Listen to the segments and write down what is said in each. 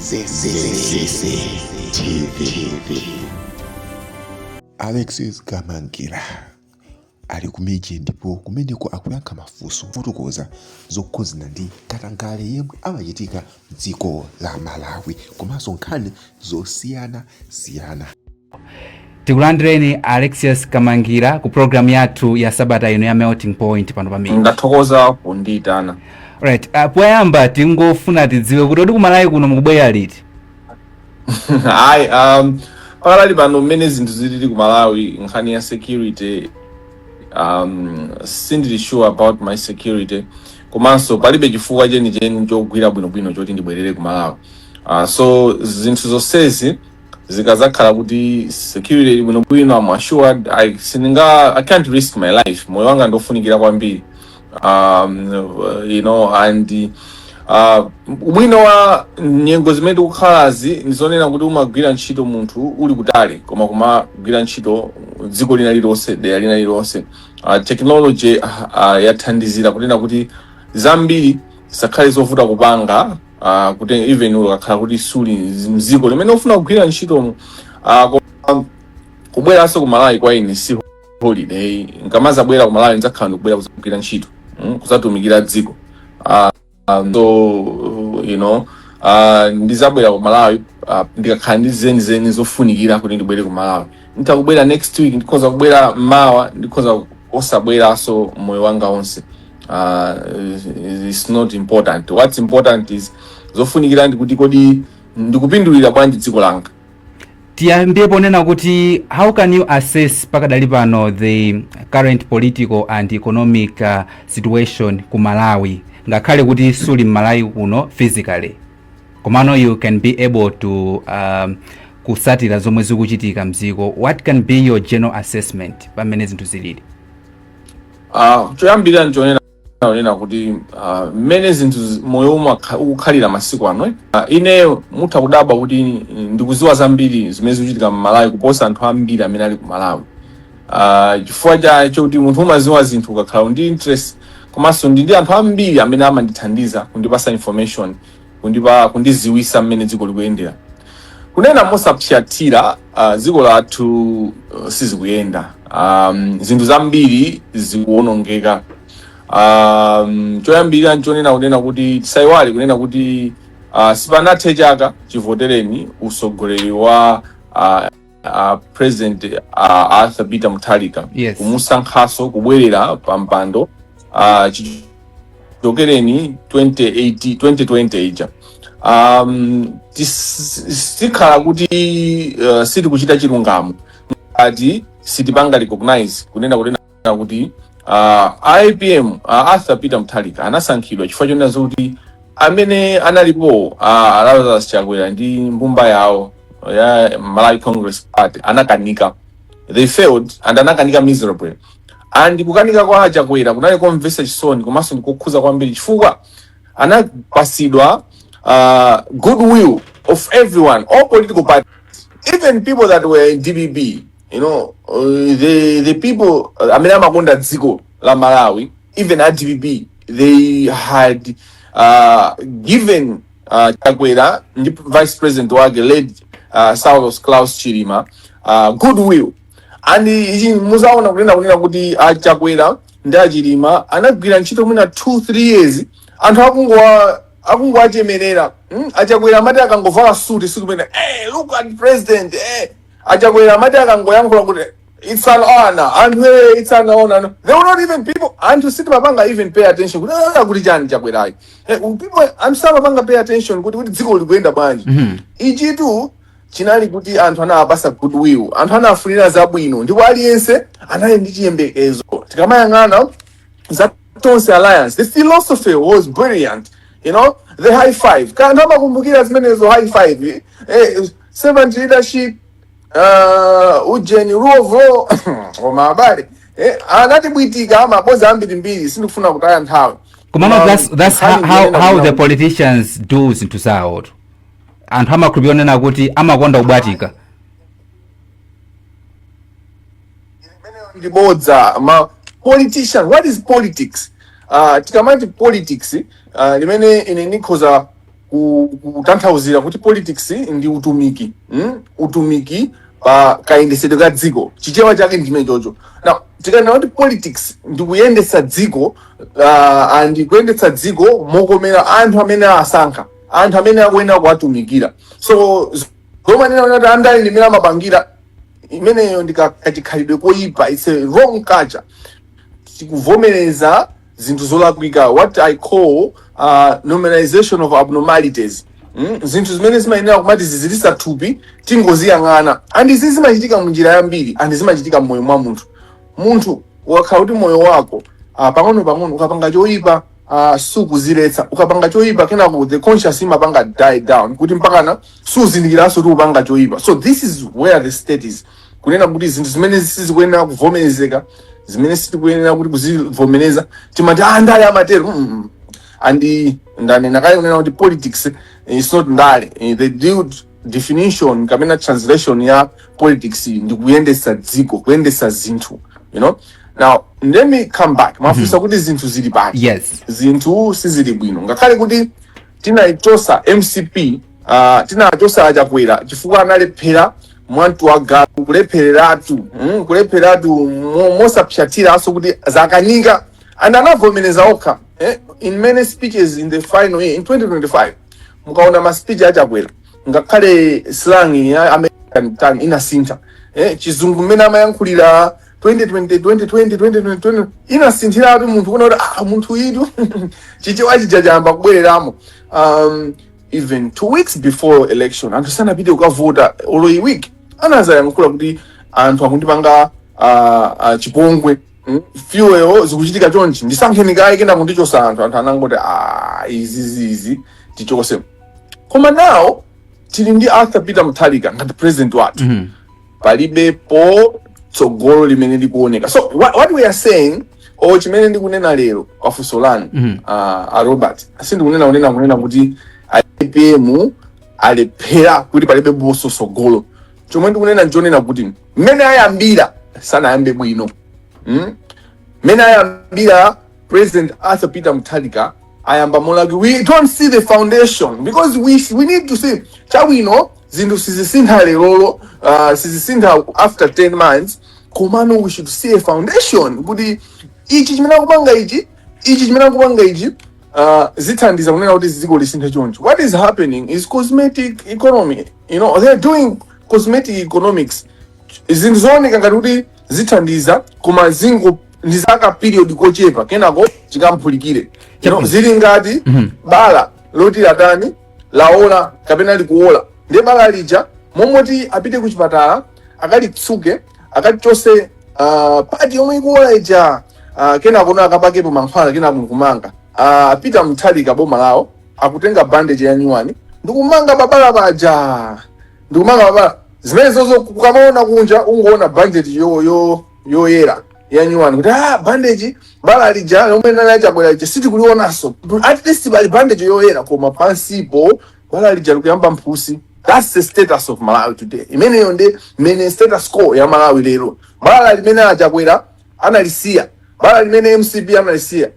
TV. Alexis Kamangila ali kumiji ndipo kumeneko akuyankha mafunso fotokoza zokhuzana ndi katangale yemwe amachitika m'dziko la Malawi komanso nkhani zosiyana. Tikulandireni Alexis Kamangila ku program yathu ya Sabata ino ya Melting Point pano pamene. Ndathokoza kunditana. Right, poyamba tingofuna tidziwe kuti odi ku Malawi kuno mukubwera liti? Hayi, pakali pano mmene zinthu zilili ku Malawi nkhani ya security, sindili sure about my security. Komanso palibe chifukwa chenicheni chogwira bwinobwino choti ndibwerere ku Malawi. So zinthu zonsezi zikazakhala kuti security bwinobwino, I'm assured I can't risk my life. Moyo wanga ndofunikira kwambiri. And ubwino wa nyengo zimene kukhalazi ndizonena kuti umagwira ntchito munthu uli kutali koma kumagwira ntchito dziko lina lilonse dera lina lilonse. Technology yathandizira kunena kuti zambiri zisakhale zovuta kupanga, kuti even ukakhala kuti suli mziko limene ufuna kugwira ntchito kubweranso ku Malawi kwa ine si holiday. Nkamazabwera ku Malawi ndzakhala ndikubwera kugwira ntchito, kusatumikira dziko. Ndizabwera ku Malawi ndikakhala ndi zeni zofunikira kuti ndibwere ku Malawi. Nditakubwera next week, ndikhoza kubwera mawa, ndikhoza osabweranso moyo wanga onse. It's not important. What's important is zofunikira ndikuti kodi ndikupindulira bwanji dziko langa. Tiyambie ponena kuti how can you assess pakadali pano the current political and economic situation ku Malawi, ngakhale kuti suli Malawi kuno physically, komano you can be able to kusatira zomwe zikuchitika mziko. What can be your general assessment pamene zinthu zilili? Choyambira nchonena kuti mmene zinthu moyo ukhalira masiku ano, ine mutha kudabwa kuti ndikuziwa zambiri zimene zikuchitika mu Malawi kuposa anthu ambiri amene ali ku Malawi. Chifukwa chacho kuti munthu umaziwa zinthu ukakhala ndi interest, komanso ndi anthu ambiri amene amandithandiza kundipasa information, kundiziwisa mmene dziko likuyendera. Kunena mosapshatira, dziko lathu sizikuyenda. Zinthu zambiri zikuwonongeka. Choyambira nchonena kunena kuti tisaiwale kunena kuti sipanathe chaka chivotereni usogoleri wa President Arthur Peter Mutharika. Yes. Kumusankhaso kubwerera pa mpando chivotereni 2020 ija. Tikhala kuti siti kuchita chilungamo ati sitipanga recognize kunena kuti IPM Arthur Peter Mutharika anasankhidwa chifukwa chonena kuti amene analipo Lazarus Chakwera ndi mbumba yawo ya Malawi Congress Party anakanika. They failed and anakanika miserably. And kukanika kwa Chakwera kunali komvetsa chisoni komanso ndikukhuza kwambiri chifukwa anapasidwa goodwill of everyone, all political parties, even people that were in DBB. The people amene amakonda dziko la Malawi, even at DBB, they had given Chakwera, Vice President wake, led Saulos Klaus Chilima, goodwill. And muzaona kunena kuti Chakwera ndi Chilima anagwira ntchito mwina 2-3 years, anthu akungoachemerera. Chakwera amati akangovala suit sikumene, look at president, Chakwera amati akangoyankhula kuti it's an honor, and it's an honor. They were not even people, and to sit mapanga even pay attention. Kuti chani Chakwera. People, I'm sorry mapanga pay attention kuti dziko likuenda bwanji. Ichitu chinali kuti anthu anapasa goodwill, anthu anafunira zabwino, ndipo aliyense anali ndi chiyembekezo. Tikamayang'ana za Tonse Alliance, the philosophy was brilliant. The high five. Kanthu amakumbukira zimenezo high five. Servant leadership, ujeni rule of law, omabari. Anati bwitika amaboza ambiri mbiri sindikufuna kutaya nthawi. Komano that's how the politicians do zinthu zawo. Anthu amakhulupirira kuti amakonda kubwatika. Ndibodza politician. What is politics? Tikamati politics limene ine nikhoza kutanthauzira kuti politics ndi utumiki, utumiki pa kayendesedwe ka dziko, chichewa chake ndime chocho. Now tikanena kuti politics ndi kuyendetsa dziko, and kuyendetsa dziko mokomera anthu amene asankha, anthu amene akuyenera kuwatumikira. So zomanena kuti andali ndimene amapangira, imeneyo ndikachikhalidwe koyipa, it's a wrong culture. Tikuvomereza zinthu zolakwika, what I call normalization of abnormalities. Zinthu zimene zimayenera kumati zizilisa thupi tingoziyang'ana, and izi zimachitika munjira yambiri, and zimachitika mmoyo mwa munthu wakhala kuti moyo wako pang'ono ukapanga choyipa sukuziletsa, ukapanga choyipa kenako the conscious imapanga die down kuti mpakana suzindikiraso kuti upanga choyipa. So this is where the state is, kunena kuti zinthu zimene sizikuyenera kuvomerezeka, zimene sitikuyenera kuti kuzivomereza timati ndale amatero. And ndanena kale kunena kuti politics is not ndale. The definition kapena translation ya politics ndi kuyendetsa dziko, kuyendetsa zinthu, you know. Now let me come back. Mafusa kuti zinthu zili bati. Yes. Zinthu sizili bwino. Ngakhale kuti tinaichosa MCP, tinachosa achakwera chifukwa analephera mwantu waga kulepheratu mosapshatira aso kuti zakanika, and anavomereza okha in many speeches in the final year in 2025. Mukaona ma speech achakwera ngakhale slang ya American tongue inasintha, chizungu mmene amayankhulira 2020 inasinthira kuti munthu kuona kuti munthu idu chichewa chijajamba kubwereramo. Even 2 weeks before election anthu sanapite kukavota, olo i week anazayankhula kuti anthu akundipanga chipongwe, fiweyo zikuchitika chonchi ndisankheni kaye kena kundichosa anthu anangoti izi tichokose. Koma now tili ndi Arthur Peter Mutharika ngati president wathu, palibepo tsogolo limene likuoneka. So what we are saying, chimene ndikunena lero pafunso lanu Robert, sindikunena kuti IPM alephera kuti palibe boso tsogolo. Chomwe ndikunena njonena kuti mmene ayambira sanayambe bwino. Mmene ayambira President Arthur Peter Mutharika ayamba molagi, we don't see the foundation, because we need to see chawino zinthu sizisintha lero, sizisintha after 10 months. Komano we should see a foundation kuti ichi chimene akupanga ichi zithandiza kunena kuti dziko lisinthe choncho. What is happening is cosmetic economy, you know, they're doing cosmetic economics. Zinthu zooneka ngati kuti zithandiza koma zingo ndizaka period kochepa kenako chikampulikire, you know, zili ngati bala loti latani laola kapena likuola, ndi bala lija momoti apite ku chipatala akalitsuke akachose pati yomwe ikuola ija, kenako akapakepo mankhwala kenako nkumanga. Peter Mutharika boma lawo akutenga bandage ya nyuwani ndikumanga babala paja, ndikumanga babala zimene zozo kukamaona kunja ungoona bandage yoyera ya nyuwani kuti bandage bala lija lomwe nalachakwera ija sitikulionaso, at least bali bandage yoyera koma pansipo bala lija likuyamba mphusi. That's the status of Malawi today. Imeneyo ndi mene status quo ya Malawi lero. Bala limene achakwera analisiya, bala limene MCP analisiya,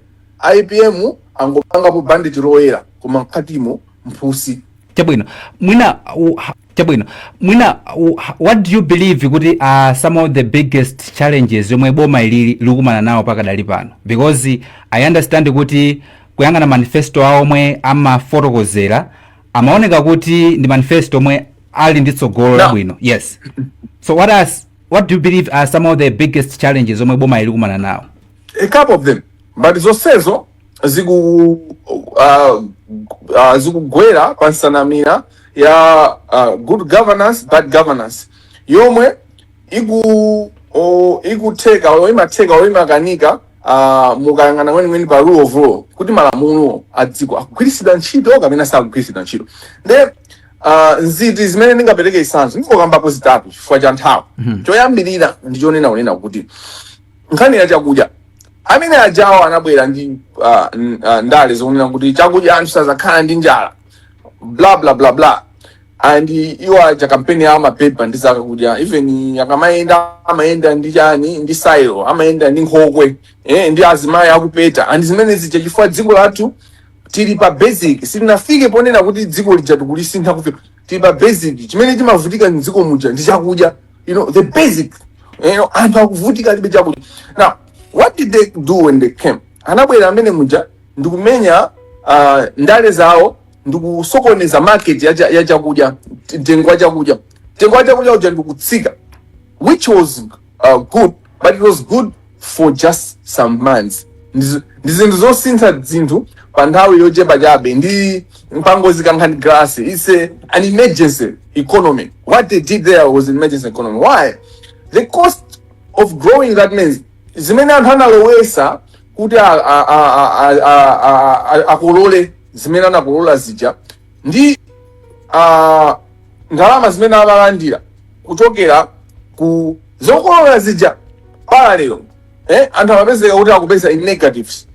IPM angopanga po bandage loyera koma mkatimo mphusi. Chabwino mwina what do you believe kuti are some of the biggest challenges yomwe boma likumana nawo pakadali pano? Because I understand kuti kuyang'ana manifesto awo omwe amafotokozera amaoneka kuti ndi manifesto omwe ali ndi tsogolo labwino. Yes. So what do you believe are some of the biggest challenges omwe boma likumana nawo? A couple of them, but zonsezo zikugwera pansanamira ya good governance, bad governance, yomwe ikuteka oimakanika mukayang'ana kwenikweni pa rule of law kuti malamulo adziko akugwiritsidwa ntchito kapena sakugwiritsidwa ntchito. Then nziti zimene ndingapereke isanzo ndingokambapo zitatu chifukwa cha nthawi. Choyambirira ndichonena kunena kuti nkhani ya chakudya, amene ajawo anabwera ndi ndale zokunena kuti chakudya anthu sazakhala ndi njala bla bla bla bla, and iwo aja kampeni ya mapepa ndi zakudya, even amaenda ndi chani ndi sailo, amaenda ndi nkhokwe ndi azimayi akupeta, and zimene zija chifukwa dziko lathu tili pa basic sitinafike ponena kuti dziko lija tikulisintha kufika tili pa basic chimene chimavutika mdziko muja ndi chakudya the basic anthu akuvutika alibe chakudya. Now what did they do when they came? Anabwera amene muja ndikumenya ndale zawo ndikusokoneza market ya chakudya, mtengo wa chakudya uja ndikutsika, which was good, but it was good for just some months. Ndi zinthu zosintha zinthu pa nthawi yochepa chabe ndi mpango zikankhani glass. It's an emergency economy. What they did there was an emergency economy. Why? The cost of growing that means zimene anthu analowesa kuti akolole zimene anakolola zija ndi ndalama zimene amalandira kuchokera ku zokolola zija parallel anthu amapezeka kuti akupeza in negatives.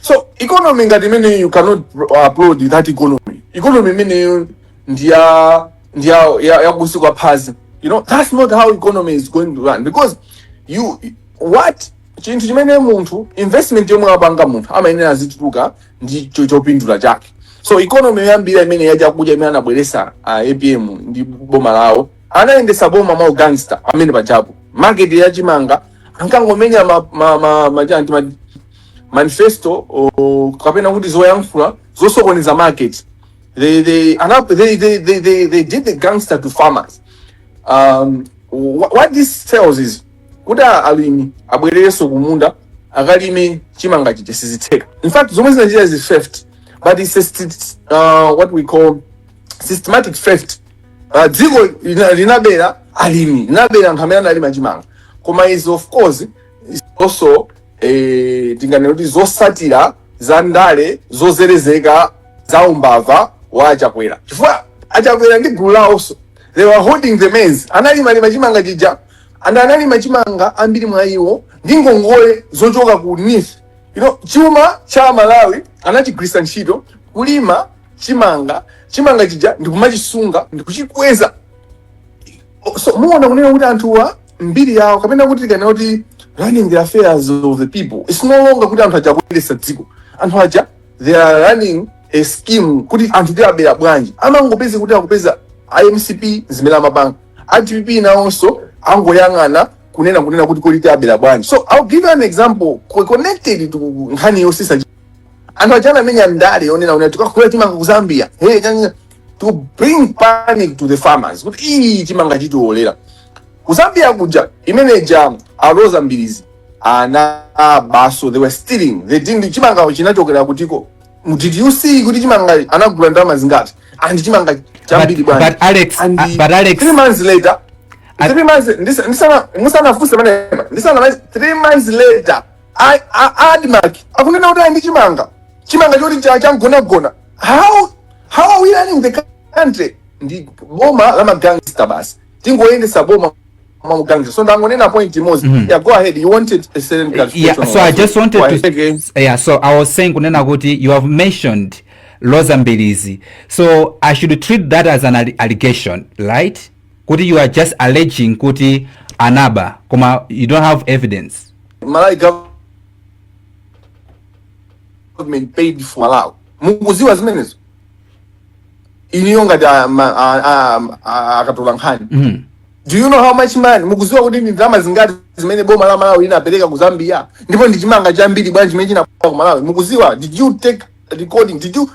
So economy ngati imene you cannot applaud that economy imene ndiya kusikwa phazi. That's not how economy is going to run, because chinthu chimene munthu investment yomwe apanga munthu amayenera azituka ndi chopindula chake. So economy yambira imene yachakudya imene anabweresa APM ndi boma lawo anayendesa boma mwa gangster amene pachapo market ya chimanga ankangomenya manifesto kapena kuti zoyankhula zosokoneza market. They did the gangster to farmers. What this tells is kuti alimi abwerereso kumunda akalime chimanga chija sizitheka. In fact zomwe zinachita is theft, but it's what we call systematic theft. Dziko linabera alimi, linabera anthu amene analima chimanga, koma is of course is also tingane kuti zosatira za ndale zozerezeka za umbava wa achakwera. Chifukwa achakwera ndi gulu lawonso they were holding the maize. Analima chimanga chija and analima chimanga ambiri mwa iwo ndi ngongole zochoka ku NIF. Chuma cha Malawi anachigwirisa ntchito kulima chimanga chija ndikumachisunga ndikuchikweza. So muona kunena kuti anthuwa mbiri yawo kapena kuti tikana kuti running the affairs of the people, it's no longer kuti anthu aja kuyendesa dziko. Anthu aja they are running a scheme kuti anthu tiabera bwanji, amangopeza kuti akupeza IMCP zimela mabanga, ITP nawonso angoyang'ana kunena kuti koliti abera bwanji. So I'll give you an example connected to nkhani yosisa. Anthu aja anamenya ndale yonena tikakula chimanga ku Zambia to bring panic to the farmers kuti chimanga chitiolera ku Zambia kuja imeneja aloza mbirizi baso they were stealing. They didn't chimanga chinachokera kutiko. Did you see kuti chimanga anagula ndalama zingati and chimanga chambiri bwana. But Alex 3 months later 3 months musana fusa manema 3 months later Admark akunena kuti ndi chimanga choti changona. How are we running the country? Ndi boma la magangster basi tingoyendesa boma mwa gangster. So ndangonena point mozi. Yeah, go ahead, you wanted a certain clarification. Yeah, so I just wanted to so I was saying kunena kuti you have mentioned Lozambirizi, so I should treat that as an allegation, right? Kuti you are just alleging kuti anaba koma you don't have evidence. Malawi government paid for Malawi mukuziwa zimenezo iniyonga akatola nkhani. Do you know how much money mukuziwa kuti ni ndalama zingati zimene boma la Malawi linapeleka ku Zambia ndipo ndi chimanga chambiri bwanji chimene chinapeleka ku Malawi mukuziwa? Did you take recording? Did you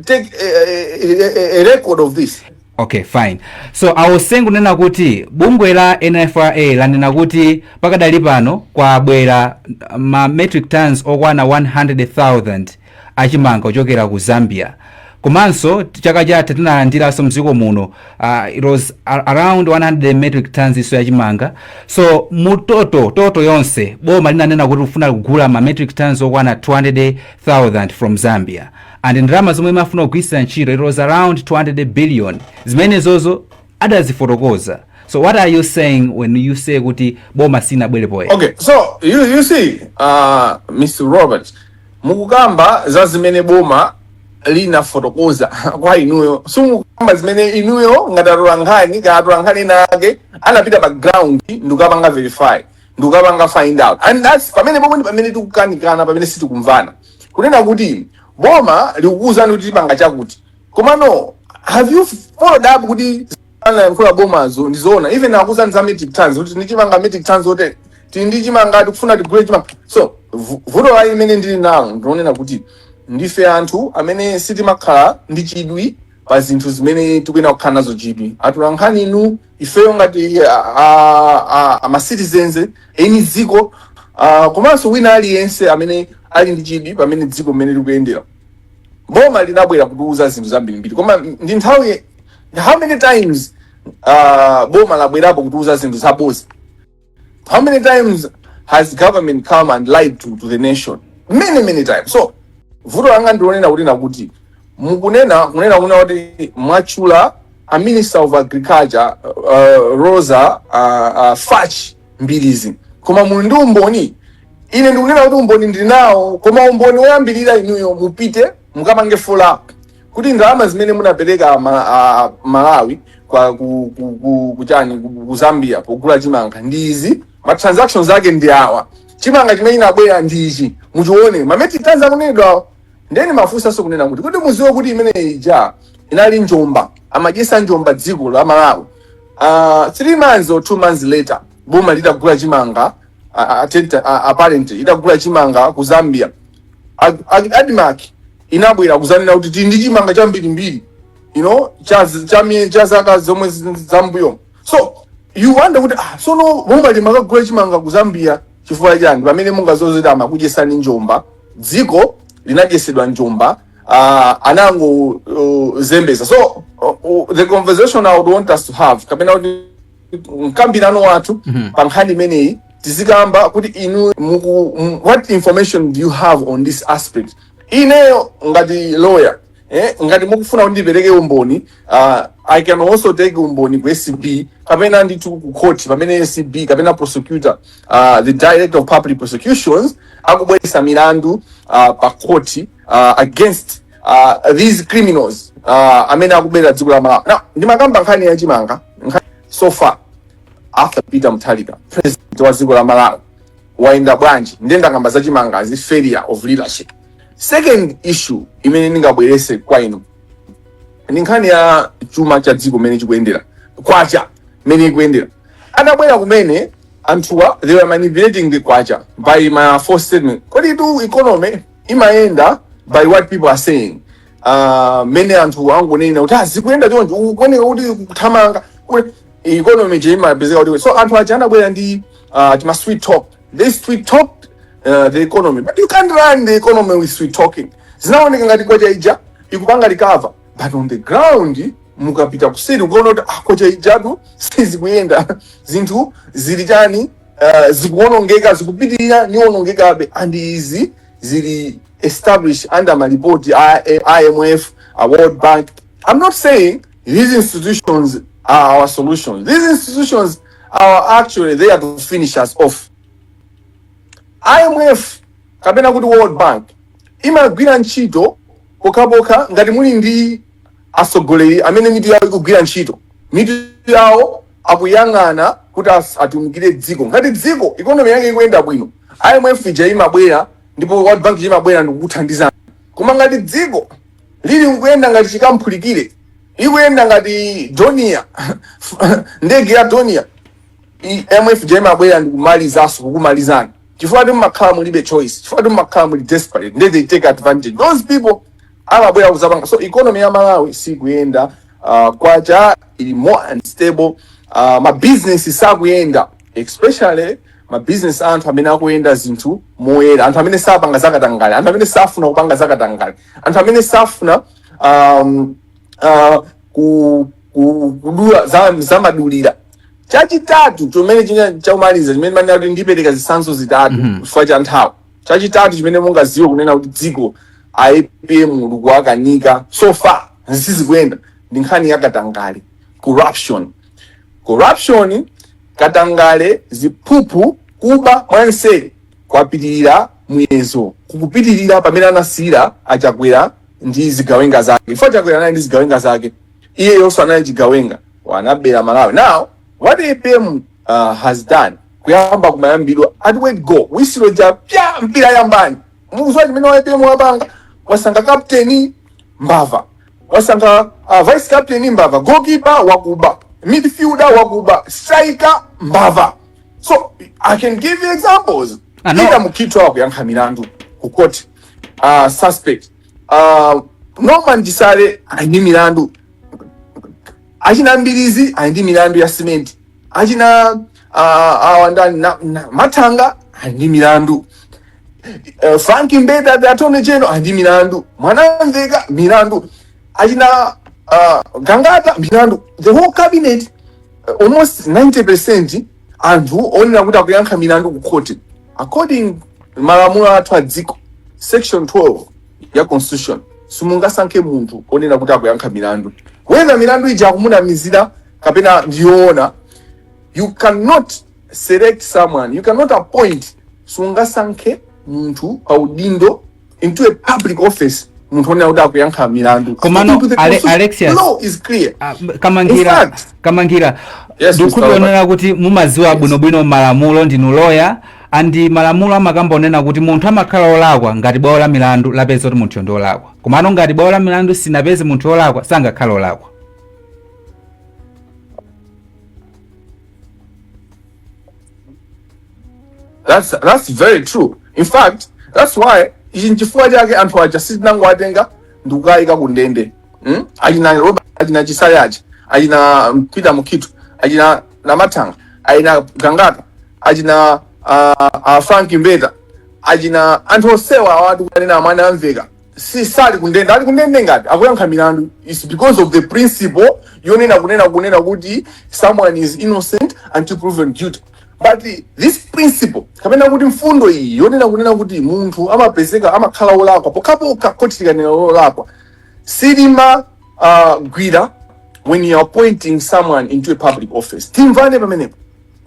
take a record of this? Okay, fine. So I was saying kunena kuti bungwe la NFRA lanena kuti pakadali pano kwa bwera ma metric tons okwana 100,000 achimanga ochokera ku Zambia. Komanso chaka chatha tinalandiranso mdziko muno it was around 100 metric tons iso yachimanga. So mu toto yonse boma linanena kuti ufuna kugula ma metric tons okwana 200,000 from Zambia. And ndalama zomwe mafuna kugwisa ntchito it was around 200 billion. Zimene zozo adazifotokoza. So what are you saying when you say kuti boma sina bwere poe? Okay, so you see Mr. Robert mukugamba za zimene boma lina fotokoza kwa inuyo. So mukugamba zimene inuyo ngatatola nkhani nake anapita background ndukapanga verify ndukapanga find out, and that's pamene pomwe pamene tikukanikana pamene sitikumvana kunena kuti boma likukuza kuti panga chakuti koma no have you followed up kuti Wayankhula bomazo ndizoona even akuza za metric tons kuti ndichimanga metric tons hotel tindichimanga tikufuna tigule chimanga so vuto la imene ndili nawo ndionena kuti ndife anthu amene sitimakhala ndi chidwi pa zinthu zimene tikuyenda kukhala nazo chidwi atulankhani inu ifeyo ngati ama citizens eni dziko komanso wina aliyense amene ali ndi chidwi pamene dziko mmene likuyendera boma linabwera kutiuza zinthu zambirimbiri koma ndi nthawi how many times boma labwerapo kutiuza zinthu zabodza how many times has government come and lied to the nation many times so vuto langa ndionena kuti kunena kuti mwachula a minister of agriculture Rosa Fach Mbilizi koma muli ndi umboni ine ndikunena kuti umboni ndinawo koma umboni woyambirira inuyo mupite mukapange follow up kuti ndalama zimene munapereka Malawi kwa ku Zambia pogula chimanga ndizi ma transactions ake ndi awa chimanga chimene inabwera ndichi muchione ma metric tons akunenedwa ndeni mafusa so kunena kuti muziwe kuti imene ija inali njomba amajesa njomba dziko la Malawi 3 months or 2 months later boma litagula chimanga apparently itagula chimanga ku Zambia Admark inabwera kuzanena kuti ndi chimanga chambirimbiri you know cha zaka zomwe zambuyo so you wonder kuti so no boma limakagula chimanga ku Zambia chifukwa chani pamene mungazozera amakujesani njomba dziko linajesedwa njomba anango zembeza so the conversation I would want us to have kapena kuti mkambirano wathu pa nkhani imeneyi tizikamba kuti inu what information do you have on this aspect ineyo ngati lawyer ngati mukufuna kuti ndipereke umboni I can also take umboni ku SCB kapena nditu ku court pamene SCB kapena prosecutor the director of public prosecutions akubweresa milandu pa court against these criminals amene akubera dziko la Malawi now ndimakamba nkhani ya chimanga so far after Peter Mutharika president wa dziko la Malawi waenda bwanji ndenda kamba za chimanga zi failure of leadership. Second issue imene ningabwerese kwa inu ndi nkhani ya chuma cha dziko mene chikuyendera kwacha mene ikuyendera adabwera kumene anthuwa they were manipulating the kwacha by my first statement kodi tu economy imayenda by what people are saying many anthu angonena kuti azikuyenda chonje ukuoneka kuti kuthamanga economy jema bezeka kuti so anthu aja anabwera ndi tima sweet talk they sweet talk the economy but you can't run the economy with sweet talking zinaoneka ngati kwacha ija ikupanga recover but on the ground mukapita kuseri ukaona kuti kwacha ijatu sizikuyenda zinthu zili chani zikuonongeka zikupitirira niwonongekabe and izi zili established under my report IMF World Bank. I'm not saying these institutions are our solutions. These institutions are actually there to finish us off. IMF kapena kuti World Bank imagwira ntchito pokapoka ngati muli ndi asogoleri amene mitu yawo ikugwira ntchito mitu yawo akuyang'ana kuti atumikire dziko ngati dziko economy yake ikuyenda bwino IMF ija imabwera ndipo World Bank imabwera ndikuthandizana koma ngati dziko lili kuyenda ngati chikamphulikire ikuyenda ngati Donia ndege ya Donia IMF ija imabwera ndikumalizaso kukumalizana chifukwa ndi makhala mulibe choice chifukwa ndi makhala muli desperate and they take advantage those people amabwera kuzapanga so economy ya Malawi sikuyenda kwacha ili more unstable ma business sakuyenda especially ma business anthu amene akuyenda zinthu moyera anthu amene sapanga zakatangale anthu amene safuna kupanga zakatangale anthu amene safuna kudula zamadulira chachitatu chomene chaumaliza chimene manena kuti ndipereka zitsanzo zitatu chifukwa cha nthawi chachitatu chimene mungaziwe kunena kuti dziko IPM likuwakanika so far zisizikuyenda ndi nkhani ya katangale corruption katangale ziphuphu kuba mwanseri kwapitirira muyezo kukupitirira pamene anasira achakwera ndi zigawenga zake chifukwa chakwera naye ndi zigawenga zake iye yonso anali chigawenga wanabera Malawi now what IPM has done kuyamba kumayambidwa at where go wisilo ja pya mpira yambani muzwa chimene IPM wapanga wasanga captain mbava, wasanga vice captain mbava, goalkeeper wakuba, midfielder wakuba, striker mbava. So I can give you examples. Ida mukitwa wakuyankha milandu kukoti suspect Norman Disare aindi milandu, achina Mbilizi aindi milandu ya cement, achina awandani na Matanga aindi milandu, Frankie Mbeda the attorney general aindi milandu, Mwanamvega milandu, achina Gangata milandu. The whole cabinet, almost 90% anthu onena kuti akuyankha milandu kukoti according malamulo athu adziko section 12 ya constitution. Simungasankhe munthu onena kuti akuyankha milandu, whether milandu ija akumunamizira kapena ndiyoona. You cannot select someone, you cannot appoint, simungasankhe munthu paudindo into a public office munthu onena kuti akuyankha milandu. Komano Alexius, law is clear. Kamangila yes, ndikuonera kuti mumaziwa bwinobwino malamulo, ndinu lawyer, andi malamulo amakamba onena kuti munthu amakhala olakwa ngati bwalo la milandu lapeza kuti munthu ndi olakwa. Komano ngati bwalo la milandu sinapeze munthu olakwa, sangakhala olakwa. That's very true. In fact, that's why chifukwa chake anthu aja sitinango atenga ndikukayika kundende. Achina Robert, achina Chisayachi, achina Peter Mukitu, achina Namatanga, achina Gangata, achina Frankie Mbeda, achina anthu osewa awatu kanena Mwanamvega. Si sali kundende, ali kundende ngati akuyankha milandu. It's because of the principle yonena kunena kuti someone is innocent until proven guilty. But this principle, kapena kuti mfundo iyi yonena kunena kuti munthu amapezeka amakhala olakwa pokapo kakotika ne olakwa, sidima gwira when you are appointing someone into a public office. Timvane pamenepo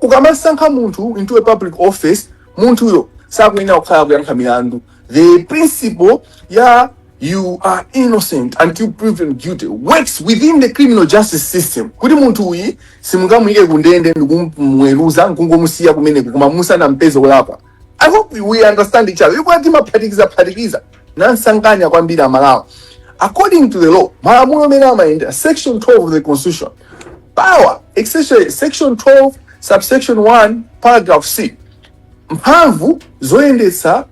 ukamasankha munthu into a public office, munthuyo sakuyenera kukhala kuyankha milandu. The principle ya you are innocent until proven guilty works within the criminal justice system. Kuti munthu uyi simungamuyike kundende ndikumweruza nkungomusiya kumene kumamusa na mpezo olakwa. I hope we understand each other. Yukwati maphatikiza nansanganya kwambiri amalawa. According to the law, malamulo amene amayenda section 12 of the constitution, power especially section 12 subsection 1 paragraph C, mphamvu zoyendetsa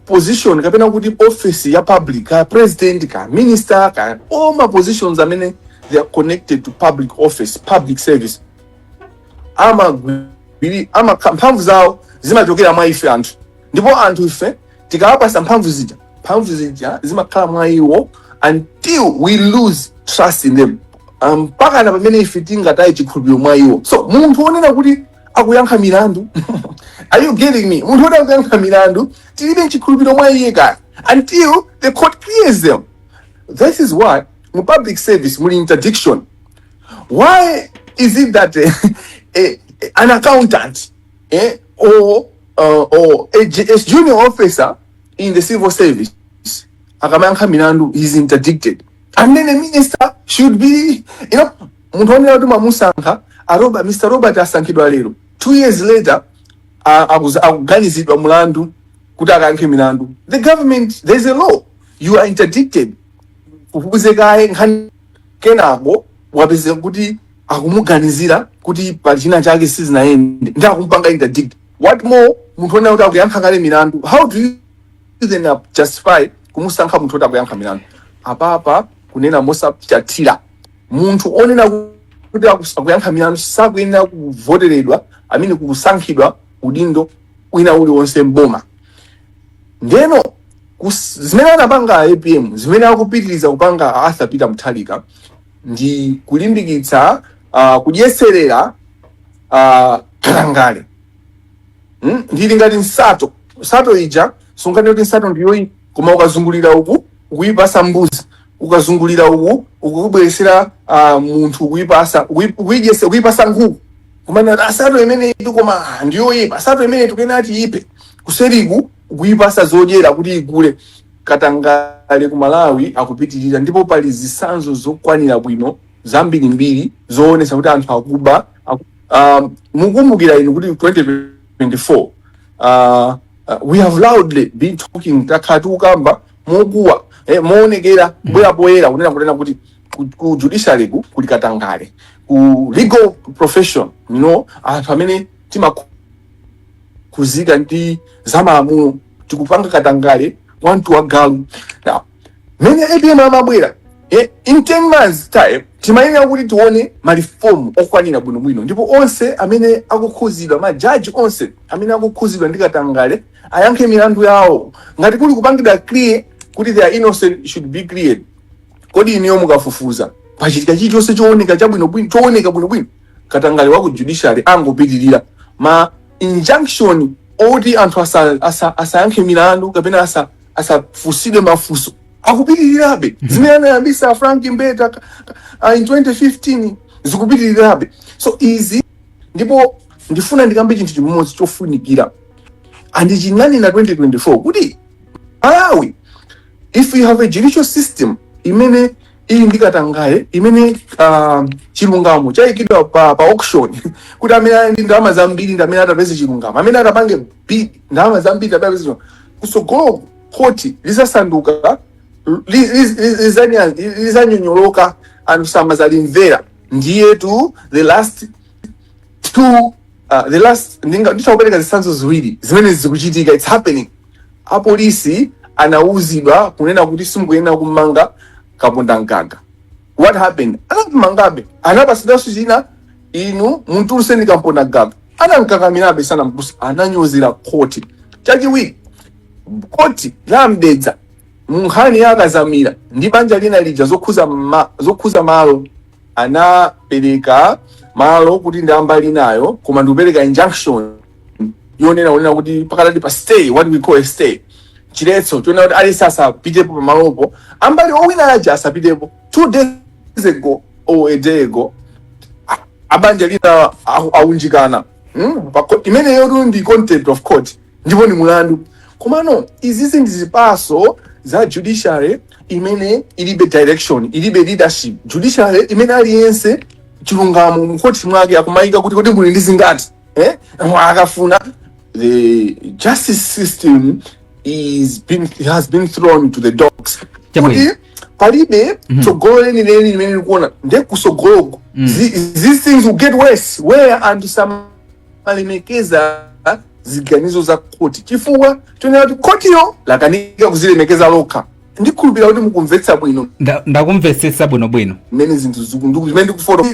position kapena kuti office ya public, ka president, ka minister, ka all my positions amene they are connected to public office, public service, ama mphamvu zawo zimachokera mwa ife anthu. Ndipo anthu ife tikawapasa mphamvu zija zimakhala mwa iwo until we lose trust in them. Mpaka na pamene ife tingataye chikhulupiriro mwa iwo. So munthu onena kuti akuyankha milandu are you getting me? Munthu onena akuyankha milandu tilibe chikhulupiriro mwa iye kaya until the court clears them. This is why mu public service muli interdiction. Why is it that an accountant or a junior officer in the civil service akamayankha milandu is interdicted, and then a minister should be, munthu onena kuti mamusankha Mr. Robert asankhidwa lero, 2 years later akuganizidwa mulandu kuti akayankhe milandu. The government, there's a law, you are interdicted. Kufukuzekaye nkhani kenako wapeze kuti akumuganizira kuti pachina chake sizinayende ndi akumpanga interdict. What more, munthu onena kuti akuyankha kale milandu, how do you then justify kumusankha munthu kuti akuyankha milandu? Apa kunena mosapyatira, munthu onena kuti akuyankha milandu sakuyenera kuvoteredwa, amene kusankhidwa udindo wina uliwonse mboma. Ndeno zimene anapanga APM, zimene akupitiriza kupanga Arthur Peter Mutharika, ndi kulimbikitsa kudyetserera kalangale. Ndili ngati nsato ija sungani kuti nsato ndiyoyi, koma ukazungulira uku ukuyipasa mbuzi, ukazungulira uku ukubweresera munthu ukuyipasa nkhuku. Kumana nsato imene koma ndiyoyipa, nsato imene tukena tiyipe kuseriku ukuyipasa zodyera kuti igule. Katangale ku Malawi akupitirira, ndipo pali zisanzo zokwanira bwino zambirimbiri zoonesa kuti anthu akuba. Mukumbukira inu kuti 2024 we have loudly been talking, takati ukamba mokuwa moonekera bwera kunena kuti ku judiciary kuli katangale, ku legal profession anthu amene timakuzika ndi zamalamulo tikupanga katangale wantu wa galu. Now mene APM amabwera in 10 months time timayenera kuti tione marifomu okwanira bwinobwino, ndipo onse amene akukhuzidwa, majaji onse amene akukhuzidwa ndi katangale ayankhe milandu yawo. Ngati kuli kupangidwa clear kuti they are innocent, should be cleared. Kodi iniyo mukafufuza pachitika chilichonse chooneka bwinobwino, katangale wa ku judiciary angopitirira ma injunction oti anthu asayankhe milandu kapena asafusidwe mafunso akupitirirabe. Zimene anayambisa Frank Mbeta in 2015 zikupitirirabe. So easy, ndipo ndifuna ndikambe chinthu chimodzi chofunikira andichinani na 2024 kuti Malawi, if we have a judicial system imene ili ndi katangale, imene chilungamo chayikidwa pa auction kuti amene ali ndi ndalama zambiri ndi amene atapeze chilungamo, amene atapange bid ndalama zambiri atapeze chilungamo, kusogolo koti lizasanduka lizanyonyoloka anthu samazalimvera. Ndiyetu the last nditakupereka zitsanzo ziwiri zimene zikuchitika, it's happening. Apolisi anauzidwa kunena kuti simukuyenera kumanga kapondamgaga. What happened? Anamangabe, anapasidaso china inu muntuluse kapondamgaga, anamkakamirabe sana mbusa, ananyozera koti. Chachiwiri, koti lambedza munkhani yakazamira ndi banja lina lija zokhuza malo, anapereka malo kuti ndambali nayo, koma ndikupereka injunction yonena kuti pakadali pa stay, what we call a stay, chiletso chonena kuti alisi asapitepo pa malopo, ambali owina aja asapitepo. 2 days ago or a day ago abanja lina aunjikana imene yotu ndi contempt of court, ndipo ni mulandu. Komano izizi ndi zipaso za judiciary imene ilibe direction, ilibe leadership. Judiciary imene aliyense chilungamo mukoti mwake akumayika kuti muli ndi zingati akafuna. The justice system has been thrown to the dogs. Kuti palibe tsogolo lenileni limene likuona nde kusogoloko these things will get worse where anthu samalemekeza ziganizo za koti, chifukwa tonena kuti kotiyo lakanika kuzilemekeza lokha. Ndikhulupirira kuti mukumvetsa bwino. Ndakumvetsetsa bwinobwino mmene zinthu zimene ndikufoto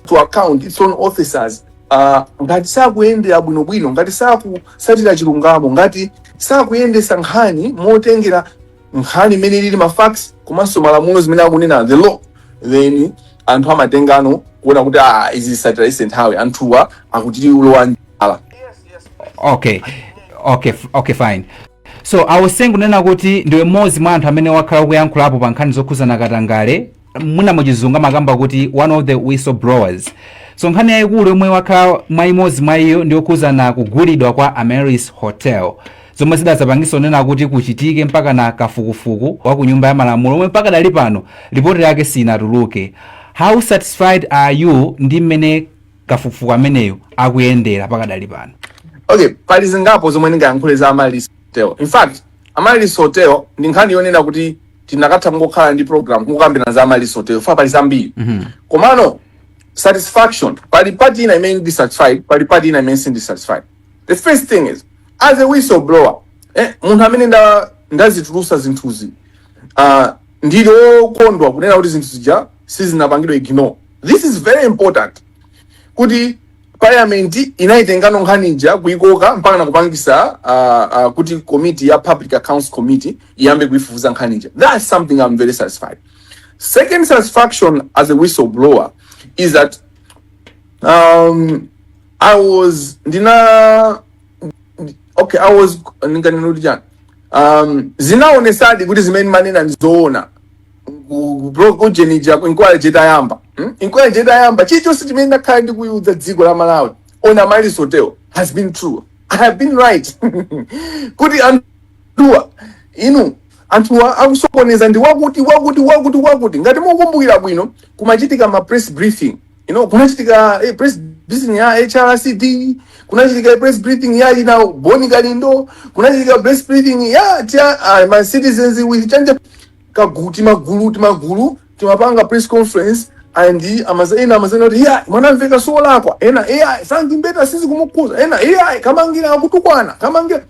to account its own officers. Ngati sakuyendera bwinobwino, ngati sakusatira chilungamo, ngati sakuyendesa nkhani motengera nkhani imene ili mafacts komanso malamulo zimene akunena the law, then anthu amatengano kuona kuti izi satira ise nthawi anthuwa akuti ulowa njala. Okay, fine. So I was saying kunena kuti ndiwe mmodzi mwa anthu amene wakhala kuyankhulapo pa nkhani zokhuzana katangale, mwina muchizungu makamba kuti one of the whistleblowers. So nkhani yayikulu yomwe wakhala mwa imodzi mwa iyo ndi yokhuzana kugulidwa kwa Ameris Hotel, zomwe zidazapangisa onena kuti kuchitike mpaka na kafukufuku wa ku nyumba ya malamulo omwe mpaka dali pano ripoti yake sinatuluke. How satisfied are you ndi mmene kafukufuku ameneyo akuyendera mpaka dali pano? Okay, pali zingapo zomwe ndingayankhule za Ameris Hotel. In fact, Ameris Hotel ndi nkhani yonena kuti tinakatha ngokhala ndi program kukambirana za Ameris Hotel fa pali zambiri. Komano satisfaction, pali party ina imene dissatisfied, pali party ina imene dissatisfied. The first thing is, as a whistleblower, munthu amene ndazitulusa zinthuzi ndilo kondwa kunena kuti zinthu zija sizinapangidwa ignore. This is very important kuti parliament inaitengano nkhaniija kuikoka mpaka na kupangisa kuti committee ya public accounts committee iyambe kuifufuza nkhaniija. That's something I'm very satisfied. Second satisfaction as a whistleblower is that zinaonesadi kuti zimene manena ndizoona kujenija inquiry jetayamba inquiry jetayamba chilichonse chimene ndakhala ndikuyudza dziko la Malawi on Ameris Hotel has been true. I have been right. Kuti anthuwa akusokoneza ndi wakuti ngati mukumbukira bwino kumachitika ma press briefing, kumachitika press breathing ya HRCD, kunachitika breast breathing ya ina Boni Kalindo, kunachitika breast breathing ya tia my citizens with chanja kaguti magulu timapanga press conference and amazena kuti ya mwanamveka so lakwa ena sangi mbeta sisi kumukuza ena Kamangila akutukwana Kamangila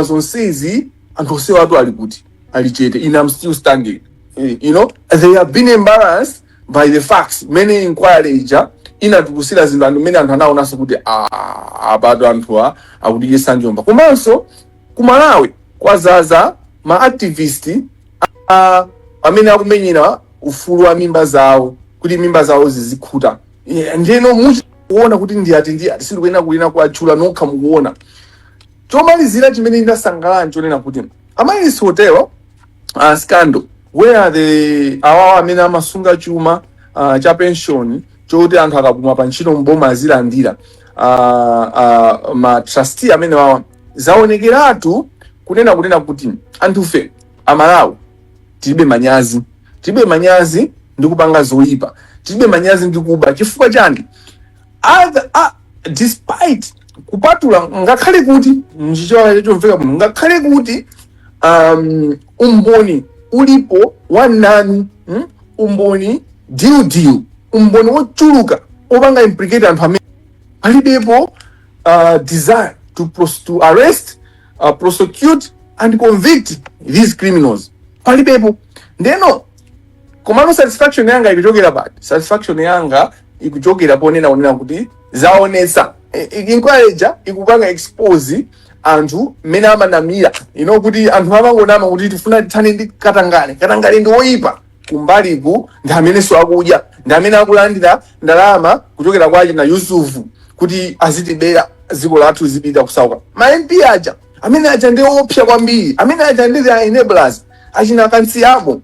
zonseezi anthu onsewa atu ali kuti ali chete ine I'm still standing. You know, they have been embarrassed by the facts. Many inquiry ija inatukusira zinthu anthu mene anthu anaonanso kuti abado anthuwa akutiyesa njomba. Komanso ku Malawi kwazaza ma activist amene akumenyera ufulu wa mimba zawo kuti mimba zawo zizikhuta. Ndeno mukuona kuti ndiyati sikuyenera kulina kuatchula nokha mukuona. Chomalizira chimene ndasangalala nchonena kuti Amalis Hotel scandal where the awawa amene amasunga chuma cha pension choti anthu akapuma pa ntchito mboma azilandira ma trustee amene wawa zaonekeratu kunena kuti anthufe Amalawi tilibe manyazi ndi kupanga zoyipa, tilibe manyazi ndi kuba chifukwa chani despite kupatula ngakhale kuti mchichewa chomveka muno ngakhale kuti umboni ulipo wananu umboni deal umboni wochuluka opanga implicate anthu amene palibepo desire to arrest, prosecute and convict these criminals palibepo. Ndeno komano satisfaction yanga ikuchokera pati, satisfaction yanga ikuchokera ponena kuti zaonesa inquiry ikupanga expose anthu mene amanamira kuti anthu amangonama kuti tifuna tithane ndi katangale ndi woyipa kumbaliku ndi amenenso akudya ndi amene akulandira ndalama kuchokera kwa achina Yusufu kuti azitibera dziko lathu zipita kusauka. Ma MP aja amene aja ndi opsa kwambiri, amene aja ndi enablers achina kansiyamo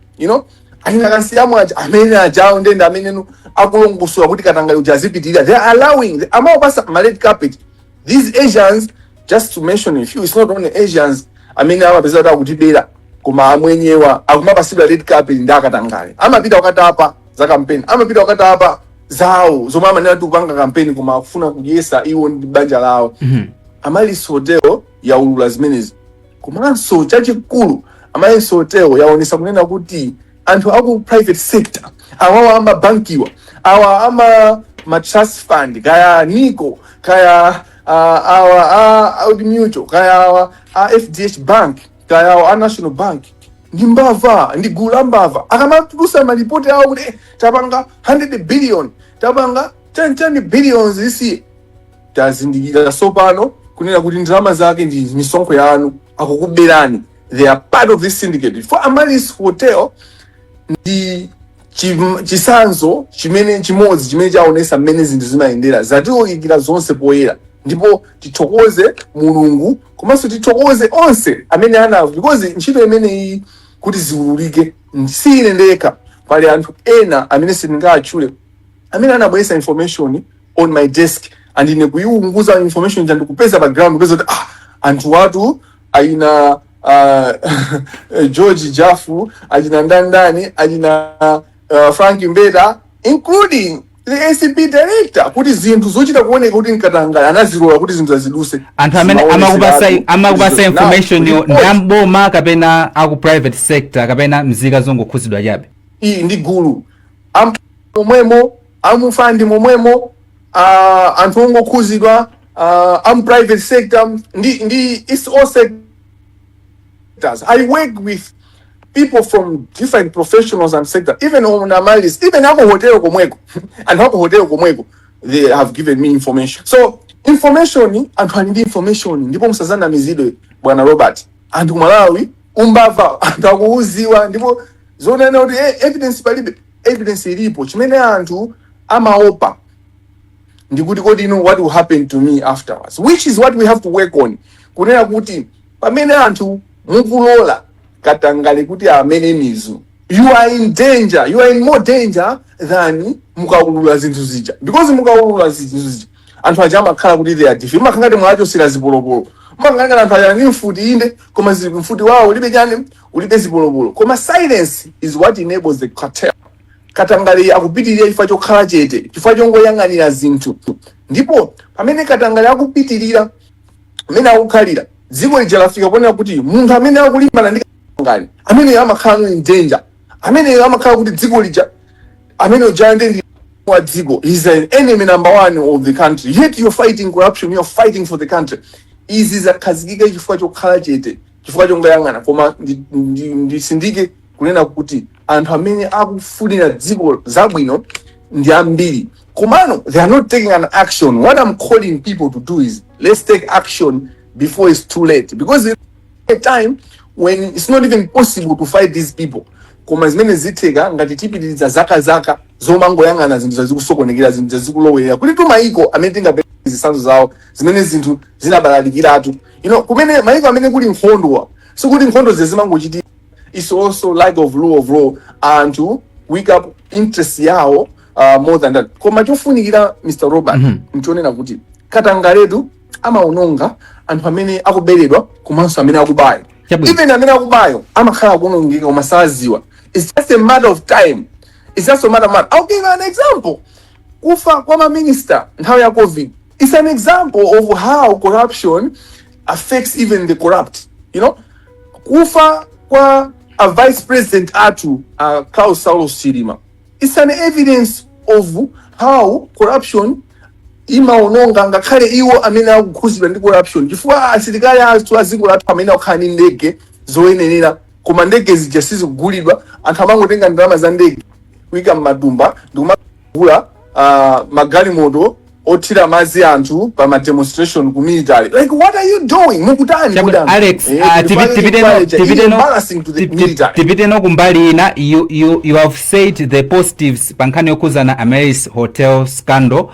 achina kansiyamo aja amene ajawo ndi amene akulongoswa kuti katangale uja azipitirira. They are allowing amawapasa ma red carpet these Asians. Just to mention a few, it's not only Asians amene amapeza kuti akutibera koma amwenyewa akumapasidwa red carpet ndi akatangale amapita ukatapa za campaign, amapita ukatapa zawo zomwe amanena kupanga campaign koma akufuna kuyesa iwo ndi banja lawo. Amalis Hotel yaulula zimenezi komanso chachikulu Amalis Hotel yaonesa kunena kuti anthu aku private sector awawa amabankiwa awa ma trust fund kaya Nico kaya Audi Mutual kaya FDH Bank kaya National Bank ndi mbava ndi gulu la mbava akamatusa malipoti awo kuti tapanga 100 billion tapanga 10 billions isi tazindikira sopano kunena kuti ndalama zake ndi misonkho yanu akukuberani. They are part of this syndicate. For Amalis Hotel ndi chisanzo chimodzi chimene chaonesa mmene zinthu zimayendera zatiwukira zonse poyera. Ndipo tithokoze Mulungu komanso tithokoze onse amene anawo because ntchito imeneyi kuti ziwululike sine ndekha, pali anthu ena amene sindingatchule amene anabweresa information on my desk and ine kuyiunguza information ja ndikupeza background kupeza kuti anthu watu ayina George Jaffu ajina ndandani ajina Frank Mbeda including the ACP director kuti zinthu zochita kuoneka kuti nkatangala anazilola kuti zinthu zaziduse anthu amene amakupasa information ndamboma kapena aku private sector kapena mzika zongokhuzidwa chabe. Iyi ndi gulu momwemo amufandi momwemo anthu ongokhuzidwa private sector ndi it's all sectors. I work with people from different professionals and sectors, even on Amalis, even ako hotel komweko and ako hotel komweko they have given me information. So information anthu ali ndi information ndipo musazana mizidwe bwana Robert anthu Malawi umbava anthu akuuziwa ndipo zonena kuti evidence palibe, evidence ilipo chimene anthu amaopa ndikuti kodi what will happen to me afterwards, which is what we have to work on kunena kuti pamene anthu mukulola katangale kuti amene mizu you are in danger, you are in more danger than mukaulula zinthu zija, because mukaulula zinthu zija anthu aja amakhala kuti they are different makangati mwachosera zipolopolo makangati anthu aja ndi mfuti inde koma mfuti wawo ulibe chani ulibe zipolopolo koma silence is what enables the cartel Katangale akupitirira chifukwa chokhala chete, chifukwa chongoyang'anira zinthu. Ndipo pamene Katangale akupitirira amene akukhalira dziko lija lafika ponena kuti munthu amene akulimbana ndi Katangale amene amakhala in danger, amene amakhala kuti dziko lija amene uja ndi wa dziko, he's an enemy number one of the country, yet you're fighting corruption, you're fighting for the country. Izi zakhazikika chifukwa chokhala chete, chifukwa chongoyang'ana. Koma ndisindike kunena kuti anthu amene akufunira dziko zabwino ndi ambiri. Komano, they are not taking an action. What I'm calling people to do is, let's take action before it's too late. Because there's a time when it's not even possible to fight these people. Koma zimene ziteka ngati tipitiriza zaka zomangoyang'ana zinthu zazikusokonekera, zinthu zazikulowera kuti maiko amene tingapeza zisanzo zawo zimene zinthu zinabalalikiratu. Kumene maiko amene kuli nkhondo, so kuti nkhondo zimangochitika, it's also lack of rule of law and to wake up interest yawo more than that. Koma chofunikira Mr. Robert mchonena kuti Katangaletu amaononga anthu amene akuberedwa komanso amene akubayo. Even amene akubayo amakhala kuonongeka koma saziwa. It's just a matter of time. It's just a matter of I'll give you an example. Kufa kwa minister nthawi ya COVID. It's an example of how corruption affects even the corrupt. Kufa kwa a vice president atu Klaus Saulos Chilima. It's an evidence of how corruption imaononga ngakhale iwo amene akukhuzidwa ndi corruption. Chifukwa asilikali athu azikulu athu amene akukhala ndi ndege zoyenera, koma ndege zija sizikugulidwa, anthu amangotenga ndalama za ndege kuyika m'madumba ndikumagula magalimoto othira madzi anthu pa ma demonstration ku military. Like, what are you doing? Mukutani Alex, tipiteno kumbali ina, you have said the positives pankhani yokhuzana Amaris Hotel scandal.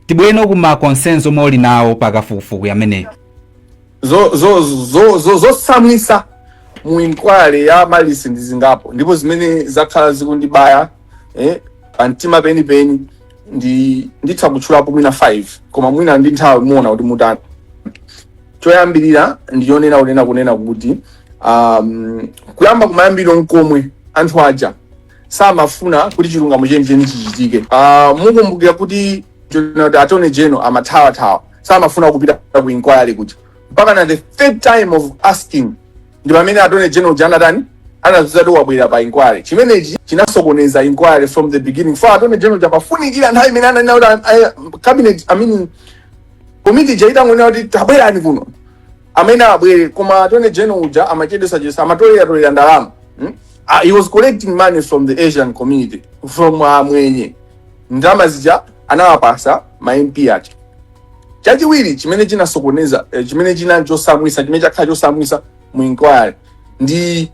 Tibweno kuma consenso moli nawo pakafukufuku yameneyo. Zosamwisa mu inquiry ya Amaris ndi zingapo, ndipo zimene zakhala zikundibaya pantima penipeni nditha kutchulapo mwina 5, koma mwina nditha muona kuti mutani. Choyambirira ndiyonena kunena kuti kuyamba kumayambiro nkomwe anthu aja samafuna kuti chilungamo chenicheni chichitike. Mukumbukira kuti Attorney General amathawa samafuna kupita ku inquiry kuti mpaka na the third time of asking ndi pamene Attorney General janatani anazuzatu wabwera pa inquiry. Chimenechi chinasokoneza inquiry from the beginning. For Attorney General japafunikira nthawi imene ananena cabinet committee jaitangonena kuti tabwerani kuno amene abwere, koma Attorney General uja amachedesa amatolera ndalama. He was collecting money from the Asian community, from mwenye ndalama zija anawapasa ma MP acha. Chachiwiri chimene chinasokoneza chimene chinachosamwisa chimene chakhala chosamwisa mu inquiry ndi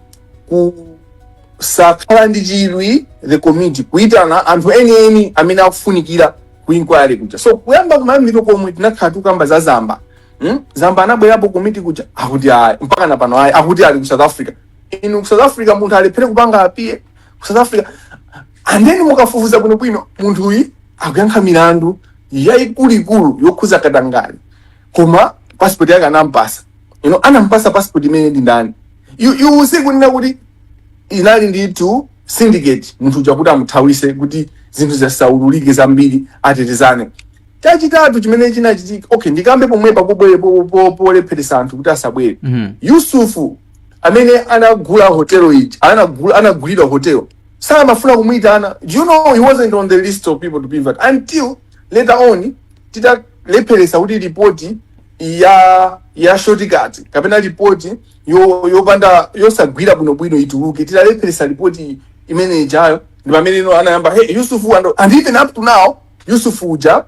kusakhala ndi chidwi the committee kuitana anthu eni amene akufunikira ku inquiry kuja. So kuyamba kumayambiro komwe tinakhala tukamba za Zamba. Zamba anabwerapo committee kuja akuti ayi mpaka na pano ayi akuti ali ku South Africa. Inu ku South Africa munthu alephere kupanga apie ku South Africa, and then mukafufuza bwinobwino munthu uyu akuyankha milandu yayikuluikulu yokhuza Katangale, koma passport yake anampasa. Anampasa passport imene ndi ndani. You see kunena kuti inali nditu syndicate munthu chakuti amuthawise kuti zinthu zasaululike zambiri atetezane. Chachitatu chimene chinachitika, okay, ndikambe pomwepa polepheresa anthu kuti asabwere. Yusufu amene anagula hotel iji, anagulidwa hotel, samafuna kumwitana. Do you know he wasn't on the list of people to be invited until later on titalepheresa kuti ripoti ya shortcut kapena ripoti yopanda yosagwira bwinobwino ituluke. Titalepheresa ripoti imene ijayo ndi pamene anayamba hey Yusufu and even up to now Yusufu uja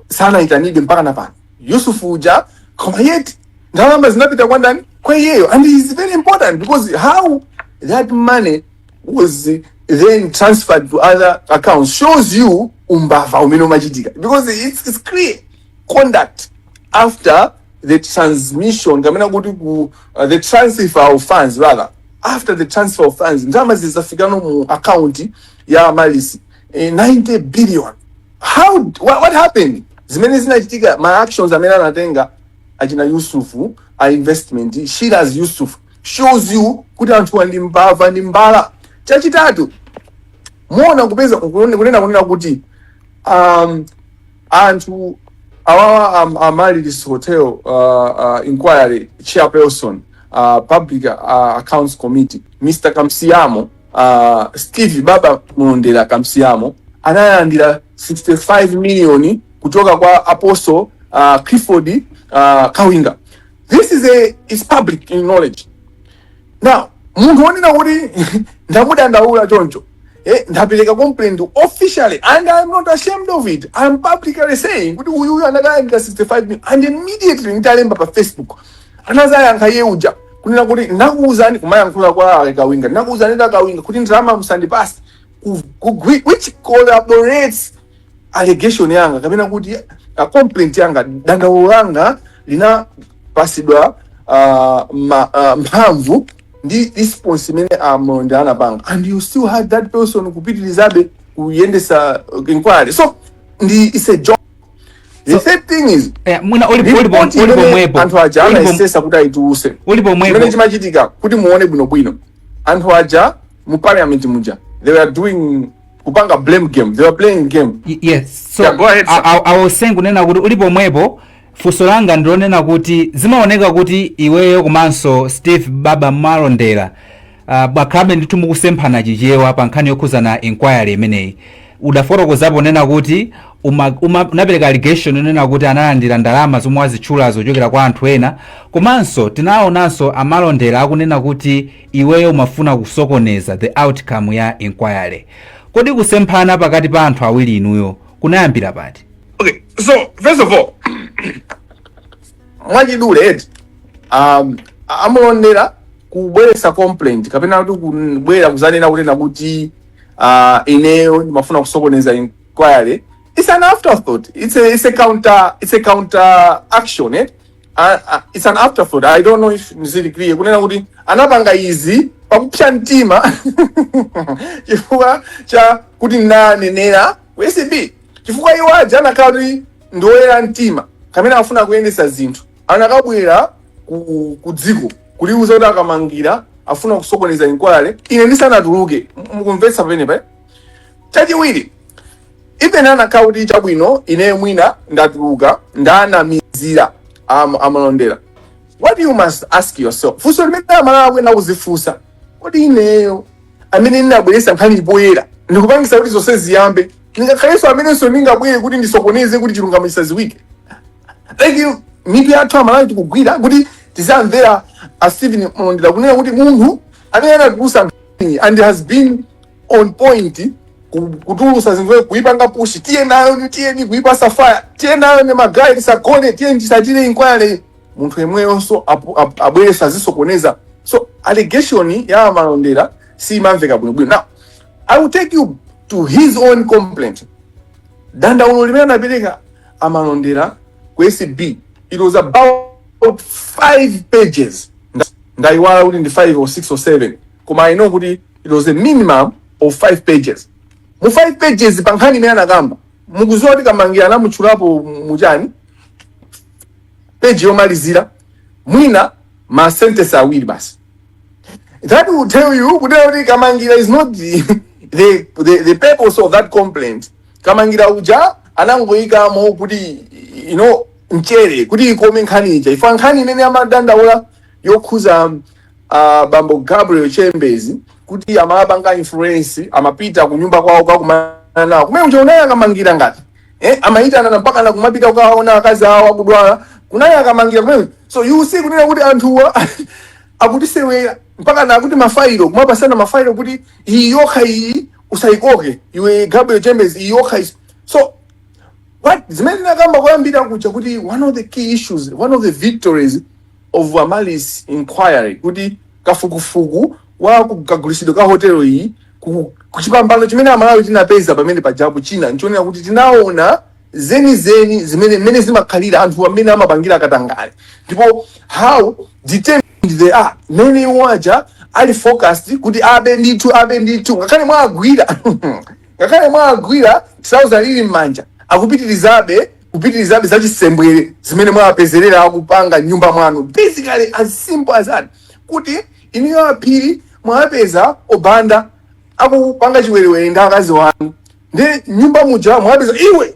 sana itanide mpaka na pano. Yusufu uja koma yet ndalama zinapita kwa ndani kwa iyeyo, and it's very important because how that money was then transferred to other accounts shows you umbava umene umachitika, because it's clear conduct after the transmission kamena kuti the transfer of funds, rather after the transfer of funds ndalama zizafikano mu account ya Amaris 90 billion. What happened? Zimene zinachitika ma actions amene anatenga ajina Yusufu a investment Shiraz Yusuf shows you kuti anthu ndi mbava ndi mbala. Chachitatu muona kupeza kunena kuti anthu awawa amali this hotel inquiry chairperson public accounts committee Mr. Kamsiyamo Steve Baba Mulondera Kamsiyamo analandira 65 million kutoka kwa Apostle Clifford Kawinga. This is public knowledge. Now munthu wonena kuti ndamudandaula choncho ndapeleka complaint officially and I'm not ashamed of it. I'm publicly saying kuti uyu anakalandira 65 million and immediately nitalemba pa Facebook anazayankha yeuja kunena kuti ndakuuzani kumayankhula kwa Kawinga ndakuuzani Kawinga kuti ndalama musandipasi which collaborates allegation yanga kapena kuti complaint yanga dandaulo langa linapasidwa mphamvu ndi response imene Mulondera anapanga and you still had that person kupitirizabe kuyendesa inquiry. So it's a job. The third thing is muna ulipomwepo anthu aja anaisesa kuti aituuse imene chimachitika kuti muone bwinobwino anthu aja mu parliament muja they were doing kupanga blame game, they were playing game. Yes, so yeah, go ahead, I was saying kunena kuti ulipomwepo funso langa ndilonena kuti zimaoneka kuti iweyo komanso Steve Baba Mulondera bakhabe ndithu mukusemphana chichewa pa nkhani yokhuzana inquiry imeneyi udafotokozapo nena kuti unapereka allegation nena kuti analandira ndalama zomwe wazitchula zochokera kwa anthu ena komanso tinaonanso Mulondera akunena kuti iweyo umafuna kusokoneza the outcome ya inquiry. Kodi kusemphana pakati pa anthu awiri inuyo kunayambira pati? Okay, so first of all mwachidule Mulondera kubweresa complaint kapena kuti kubwera kuzanena kunena kuti ineyo ndimafuna kusokoneza inquiry. It's an afterthought. It's a counter action. It's an afterthought. I don't know if nizili clear. Kunena kuti anapanga izi pakupsha mtima chifukwa cha kuti nanenera WCB chifukwa iwo aja anakati ndoyera mtima kamene afuna kuyendesa zinthu anakabwera ku dziko kuliuza kuti Kamangila afuna kusokoneza inquiry ine ndisanatuluke mukumvetsa pamenepa. Chachiwiri even anakauti chabwino ine mwina ndatuluka ndanamizira Mulondera. What you must ask yourself, funso limene amalawi na kuzifunsa kodi ineyo amene ndinabweresa nkhani ipoyera ndikupangisa kuti zonse ziyambe ndingakhalenso amenenso ndingabwere kuti ndisokoneze kuti chilungamitsa ziwike. Like mitu yathu amalawi tikugwira kuti tizamvera Stephen Mulondera kunena kuti munthu amene anatulusa nkhani and has been on point kutulusa zinthu kuipanga push tiye nayo tiyeni kuipa safaya tiye nayo ne magayi tisagone tiye ndisatire inquiry munthu yemweyonso abweresa zisokoneza. So allegation ya Mulondera si mamveka bwinobwino. Now I will take you to his own complaint. Dandaulo limene anapereka Mulondera ku SB, it was about 5 pages. Ndaiwala kuti ndi 5 or 6 or 7 koma I know kuti it was a minimum of 5 pages. Mu 5 pages pa nkhani imene anakamba mukuziwa kuti Kamangila anamutchulapo muchani page yomalizira mwina ma sentence awiri basi. That will tell you kuti Kamangila is not the purpose of that complaint. Kamangila uja anangoyikamo kuti mchere kuti ikome nkhani ija ifa nkhani imene amadandaula yokhuza bambo Gabriel Chembezi kuti amapanga influence amapita kunyumba kwawo kwakumana nawo kumene unaona Kamangila ngati amaitana mpaka na kumapita ukaona akazi awo akudwala kunaya Kamangila kumene. So you see kunena kuti anthuwa akutisewera mpaka na kuti mafailo kumapasana mafailo kuti iyi yokha iyi usayikoke iwe Gabriel Chembezi iyi yokha. So what zimene nakamba kuyambira kucha kuti one of the key issues, one of the victories of Amali's inquiry kuti kafukufuku wa kukagulisidwa ka hotelo iyi kuchipambano chimene Amalawi tinapeza pamene pajabu china nchonera kuti tinaona zeni zimene zimakhalira anthu amene amapangira katangale ndipo how determined they are. Mene waja ali focused kuti abe ndithu ngakhale mwagwira tisauza lili mmanja akupitirizabe zachisembwere zimene mwapezerera akupanga nyumba mwanu. Basically as simple as that kuti iniyo aphiri mwapeza obanda akupanga chiwerewere ndi akazi wanu ndi nyumba muja mwapeza iwe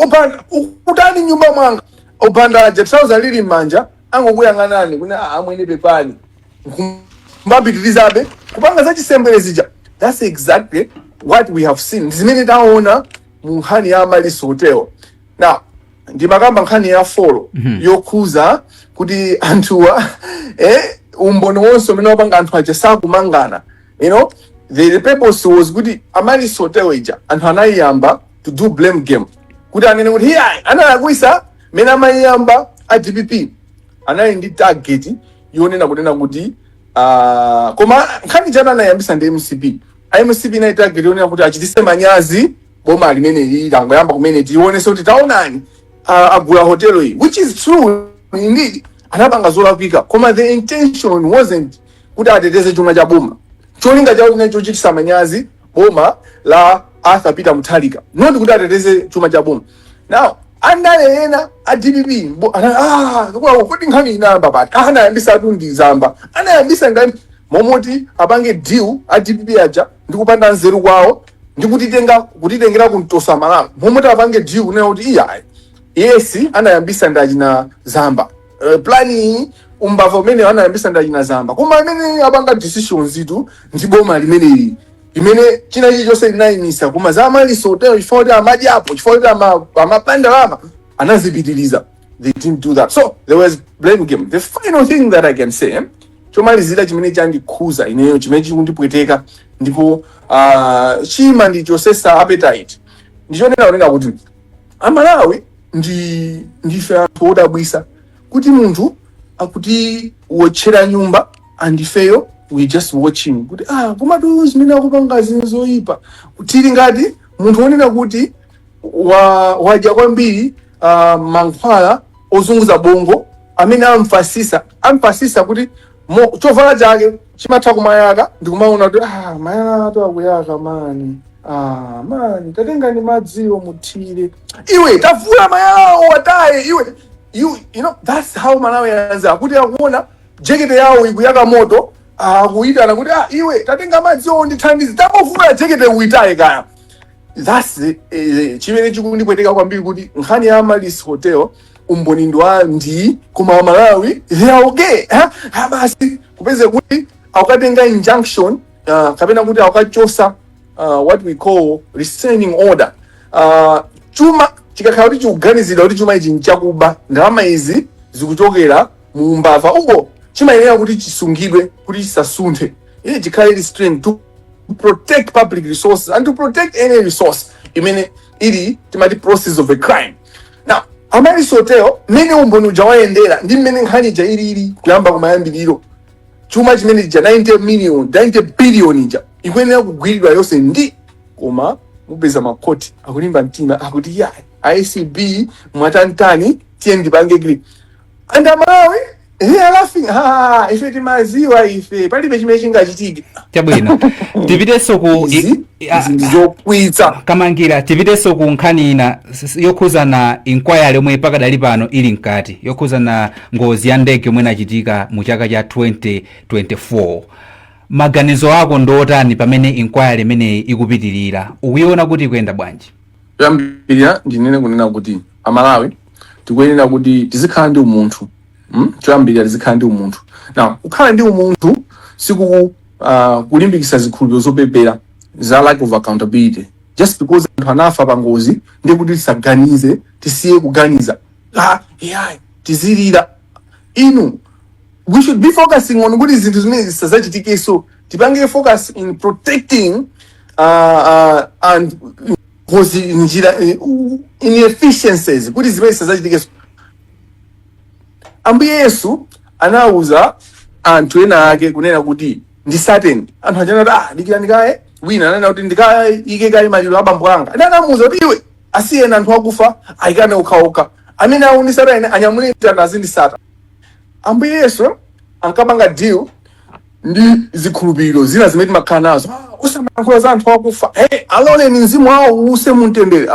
opanda ukutani nyumba mwanga opanda aja trouser lili m'manja angokuyang'anani kuti amwene pepani mbapitirizabe kupanga za chisemberezija. That's exactly what we have seen. Zimene taona mu nkhani ya Maliso Hotel. Now ndimakamba nkhani ya folo yokhuza kuti anthuwa umbono wonse umene wapanga anthu aja sakumangana. You know, the purpose was kuti Maliso Hotel ija anthu anayamba to do blame game. Kuti anene kuti hiya analakwisa mene amayamba a DPP anali ndi target yonena kunena kuti koma nkhani jana anayambisa ndi MCP na target yonena kuti achitise manyazi boma limene lilango yamba kumene tionese kuti taonani agula hotel iyi, which is true indeed. Anapanga zolakwika koma the intention wasn't kuti ateteze chuma cha boma. Cholinga chawo chinacho chitisa manyazi boma la Arthur Peter Mutharika, not kuti ateteze chuma cha boma. Now andale ena a DPP kuti nkhani inamba but anayambisa tundi zamba anayambisa ngani momoti apange deal a DPP aja ndikupanda nzeru kwawo ndikutitengera kumtosa Malawi momoti apange deal kunena kuti yes anayambisa ndachina zamba plani umbava umene anayambisa ndachina zamba koma amene apanga decisions itu ndi boma limene imene china chilichonse linayimisa koma za Maliso Hotel chifukwa kuti amadi apo chifukwa kuti amapanda lama anazipitiliza. They didn't do that, so there was blame game. The final thing that I can say chomalizira chimene chandikhuza ineyo chimene chikundipweteka ndipo chima ndichosesa appetite ndichonena kunena kuti Amalawi ndife anthu odabwisa kuti munthu akuti wotchera nyumba andifeyo we just watching kuti komatu zimene akupanga zoyipa tili ngati munthu wonena kuti wadya kwambiri mankhwala ozunguza bongo amene amfasisa kuti chovala chake chimatha kumayaka ndikumaona kuti mayala atu akuyaka mani tatengani madziwo muthire iwe tavula mayala wataye iwe you know that's how Malawi yanza kuti akuona jekete yawo ikuyaka moto akuyitana kuti iwe tatenga madziwo ndithandize tamofuna jekete uyitaye kaya. That's chimene chikundipweteka kwambiri kuti nkhani ya Maliso Hotel umboni ndi koma Malawi they are okay basi kupeze kuti akatenga injunction kapena kuti akachosa what we call restraining order chuma chikakhala kuti chikuganizidwa kuti chuma ichi nchakuba ndalama izi zikuchokera mu mbava uko chimayenera kuti chisungidwe kuti chisasunthe chikhale restrained to protect public resources and to protect any resource imene ili timati process of a crime. Now Maliso Hotel mene umboni uja wayendera ndi mmene nkhani ija ili kuyamba kumayambiriro chuma chimene cha 90 billion ija ikuyenera kugwiridwa yonse ndi koma mupeza makoti akulimba mtima akuti ICB mwatantani tiye ndipange grip and Amalawi they are laughing ife timaziwa ife palibe chimene chingachitike chabwino tipiteso ku ndizokwitsa Kamangila tipiteso ku nkhani ina yokhuza na inquiry yomwe pakadali pano ili mkati yokhuza na ngozi ya ndege yomwe inachitika mu chaka cha 2024 maganizo ako ndotani pamene inquiry imene ikupitirira ukuiona kuti ikuyenda bwanji? Yambirira ndinene kunena kuti Amalawi tikuyenera kuti tizikhala ndi umunthu choyambirira tizikhala ndi umunthu. Now kukhala ndi umunthu siku kulimbikisa zikhulupiriro zopepera za lack of accountability just because anthu anafa pa ngozi ndi kuti tisaganize tisiye kuganiza tizilira inu. We should be focusing on kuti zinthu zimene zisazachitike, so tipange focus in protecting and cause njira inefficiencies kuti zimene zisazachitike. Ambuye Yesu anauza anthu ena ake kunena kuti ndi Satan. Anthu ajana dikira ndikaye wina anena kuti ndikaye ike kali maliro abambo anga. Anamuza kuti iwe asiyena anthu akufa ayikane ukhaoka amene aunisa ene anyamule mtanda ndi Satan. Ambuye Yesu ankapanga deal ndi zikhulupiriro zina zimene timakhala nazo. Usamayankhula za anthu akufa alole ni mzimu wawo use mumtendere.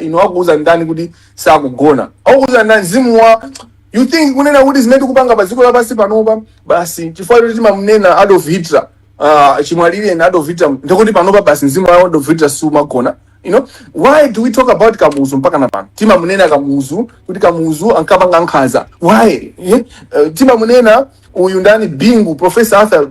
Ino akuuza ndani kuti sakugona? Akuuza ndani mzimu wa you think kunena kuti zimene tikupanga pa dziko lapansi panopa basi chifukwa kuti timamnena Adolf Hitler chimwalire nadovita ndikuti panopa basi mzimu wawo dovita sumagona. Why do we talk about Kamuzu mpaka na pano? Tima munena Kamuzu kuti Kamuzu ankapanga nkhanza. Why? Tima munena uyu ndani Bingu Professor Arthur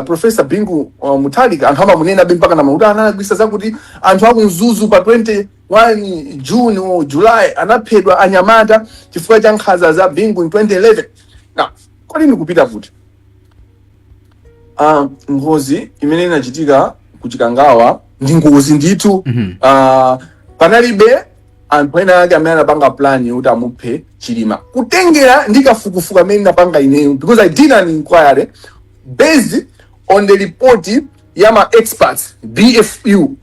Professor Bingu Muthalika ankhama munena mpaka na makuti anagwisa zakuti anthu akumzuzu pa 21 June or July anaphedwa anyamata chifukwa cha nkhanza za Bingu in 2011. Now, kodi ndikupita kuti ngozi imene inachitika kuchikangawa ndi ngozi ndithu. Panalibe anthu ena ake amene anapanga plan yokuti amuphe Chilima kutengera ndi kafukufuku amene napanga ineyo, because I did an inquiry based on the report ya ma experts BFU,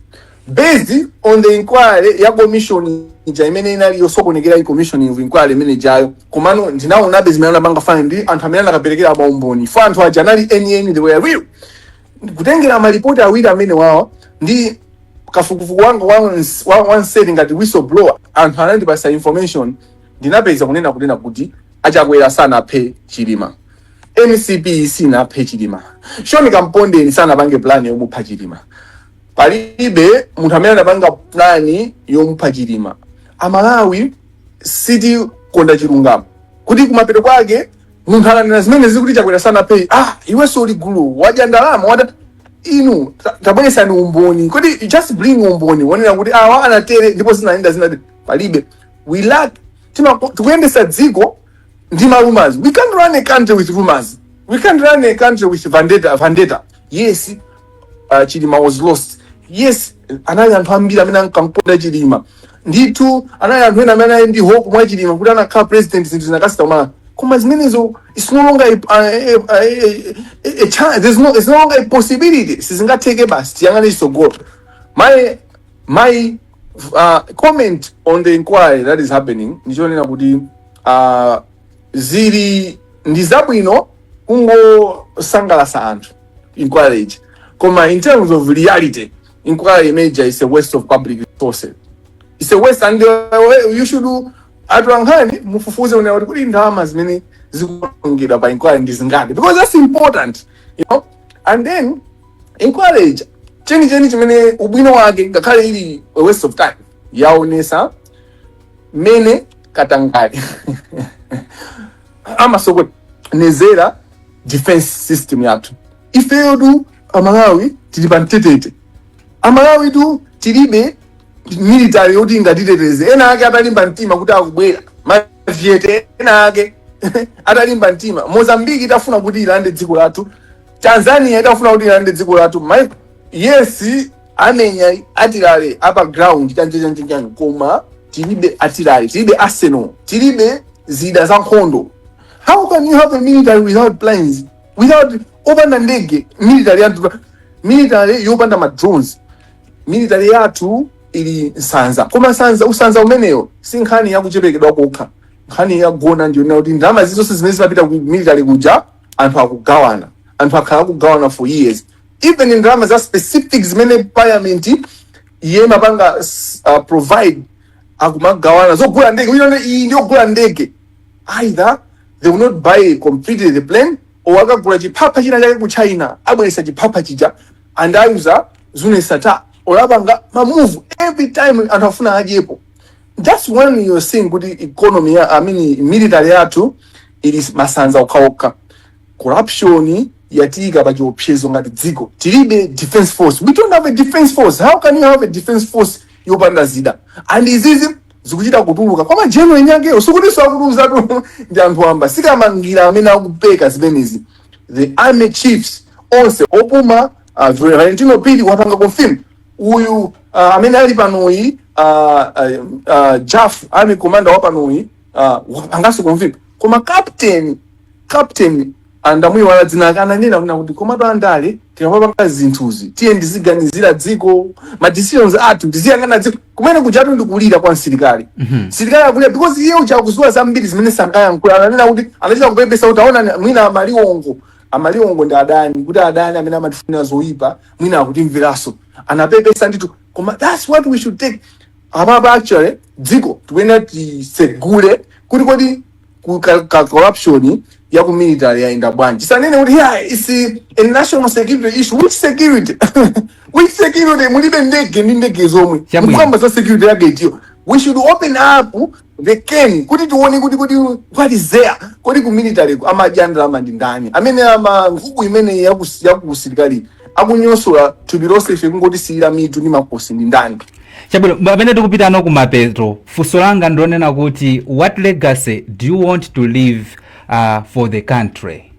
based on the inquiry ya commission ija imene inali yosokonekera i commission of inquiry imene jayo komano ndinaona bezi imene anapanga fine ndi anthu amene anakaperekera maumboni fa anthu aja anali NN the way real kutengera maripoti awiri amene wawo ndi kafukufuku wanga one said ngati whistleblower anthu anandipasa information ndinapeza kunena kuti achakwera sana aphe Chilima, NCP sina aphe Chilima, Shoni Kampondeni sana pange plan yomupha Chilima, palibe munthu amene anapanga plan yomupha Chilima. Amalawi siti konda chilungamo kuti kumapeto kwake munthu alanena zimene zikuti chakwera sana aphe iwe soli gulu waja ndalama wada inu tabonesa ni umboni kodi just bring umboni wonena kuti awa anatere ndipo zinaenda palibe. We lack tukuyendesa dziko ndi rumors. We can't run a country with rumors. We can't run a country with vendetta. Yes, Chilima was lost. Yes, anali anthu ambiri amene ankamponda Chilima ndithu, anali anthu ena amene ndi hope mwa Chilima kuti anakhala president zinthu zinakasita mala koma zimenezo it's no longer a chance. It's no longer a possibility. Sizingatheke basi tiyangane chitsogolo. My comment on the inquiry that is happening ndichonena kuti zili ndi zabwino kungosangalatsa anthu inquiry iji koma in terms of reality inquiry major is a waste of public resources. It's a waste, and you should do atuankhani mufufuze unena kuti ndalama zimene zikuongedwa pa inquiry ndi zingati, because that's important, and then inquiry cheni chimene ubwino wake ngakhale ili a waste of time yaonesa mene Katangale amasokonezera defense system yathu. Ifeyo du Amalawi tili pantetete, Amalawi tu tilibe military yoti ingatiteteze. Ena ake atalimba mtima kuti akubwera maviete, ena ake atalimba mtima. Mozambique itafuna kuti ilande dziko lathu, Tanzania itafuna kuti ilande dziko lathu. Yes, amenya atilale upper ground chanjanja koma tilibe atilale, tilibe arsenal, tilibe zida za nkhondo. How can you have a military without planes, without opanda ndege? Military yopanda ma drones. Military yathu ili nsanza, koma usanza umeneyo si nkhani yakuchepekedwa kokha, nkhani yagona ndiyo kuti ndalama zonse zimene zimapita ku military kuja anthu akugawana, anthu akhala kugawana for years. Even in ndalama za specific zimene parliament iye mapanga provide akumagawana zogula ndege. Iyi ndiyo gula ndege, either they will not buy completely the plane or akagula chipapa china chake ku China abweresa chipapa chija and ayuza zunesata olabanga move every time anthu afuna ajepo. That's when you're saying kuti economy military yathu ili masanza okaoka. Corruption yatika pa chiopsezo ngati dziko tilibe defense force. We don't have a defense force. How can you have a defense force yopanda zida? And izizi zikuchita kutuluka koma general nyake usukutiso akuluza tu ndi anthu amba Kamangila amene akupeka zimenezi. The army chiefs onse opuma Valentino Pili wapanga confirm uyu amene ali panoyi Jaff army commander wapanoyi angaso confirm koma captain andamwi wala dzina kananena kuti koma to andale tikapanga zinthuzi tiye ndiziganizira dziko ma decisions athu ndiziyangana dziko kumene kujatu ndikulira kwa msilikali. Msilikali akulira because iye uchakuzuwa zambiri zimene sangayankhula, ananena kuti anachita kupepesa utaona mwina amaliwongo ndi adani kuti adani amene amatifunira zoyipa mwina akutimveraso anapepesa nditu koma that's what we should take. Amaba actually dziko tukwena tisegule kuti kodi corruption ya ku military yaenda bwanji. Sanene kuti yeah, it's a national security issue. Which security? Which security? Mulibe ndege ndi ndege zomwe. Mkwamba za security yake itiyo. We should open up the can. Kuti tuone kuti what is there? Kuti ku military amajandala mandindani. Amene ama ngugu imene ya kusilikali. Akunyosola tubirose ife kungoti sira mitu ni makosi ndindani. Chabwino pamene tikupita no kumapetro funso langa ndionena kuti what legacy do you want to leave for the country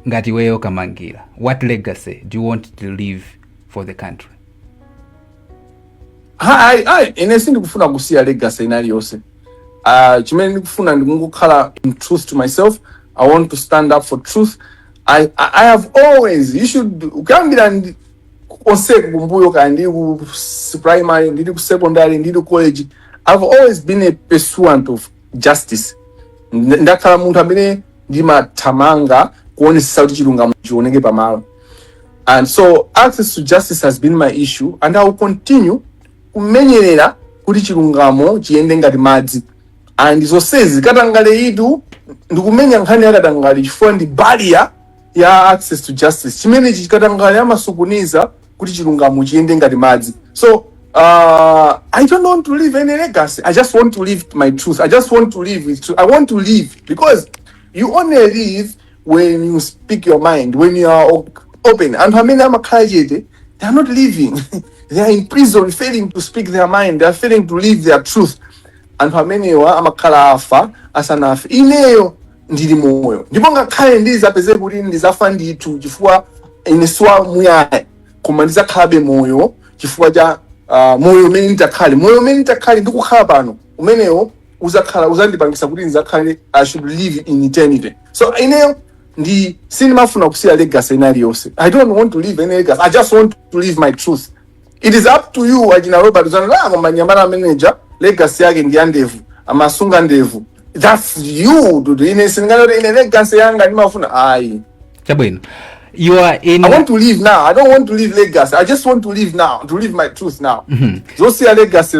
ngati weyo Kamangila, what legacy do you want to leave for the country? Ine sindikufuna kusiya legacy inali yonse. Chimene ndikufuna ndikungokhala in truth to myself. I want to stand up for truth. I have always, you should ukambira onse kumbuyo kandi ku primary ndiri ku secondary ndiri ku college, I've always been a pursuant of justice. Ndakhala munthu amene ndimathamanga kuonesa kuti chilungamo chioneke pamalo. And so access to justice has been my issue, and I will continue kumenyerera kuti chilungamo chiyende ngati madzi. And zonsezi katangale itu ndikumenya nkhani ya katangale chifukwa ndi barrier ya access to justice. Chimene chikatangale amasukuniza kuti chilungamo chiyende ngati madzi. So I don't want to leave any legacy. I just want to live my truth. I just want to live with truth. I want to live because you only live when you speak your mind, when you are open. And how many they are not living. They are in prison, failing to speak their mind. They are failing to live their truth. And how many amakhala afa asanafe ineyo ndili moyo. Ndipo ngakhale ndizapeze kuti ndizafa ndithu chifukwa ineswa muyaya koma ndizakhabe moyo chifukwa cha moyo umene nditakhale ndikukhala pano umenewo uzandipangisa kuti ndizakhale I should live in eternity. So ineyo sindimafuna kusiya legacy inali yonse. I don't want to live any legacy. I just want to live my truth. It is up to you ajina Robert Zanla koma nyamala manager legacy yake ndi yandevu amasunga ndevu. That's you to do. Ine singalo ine legacy yanga ndimafuna ayi. Chabwino. You are in. I want to live now. I don't want to live legacy. I just want to live now, to live my truth now. Zosi ya legacy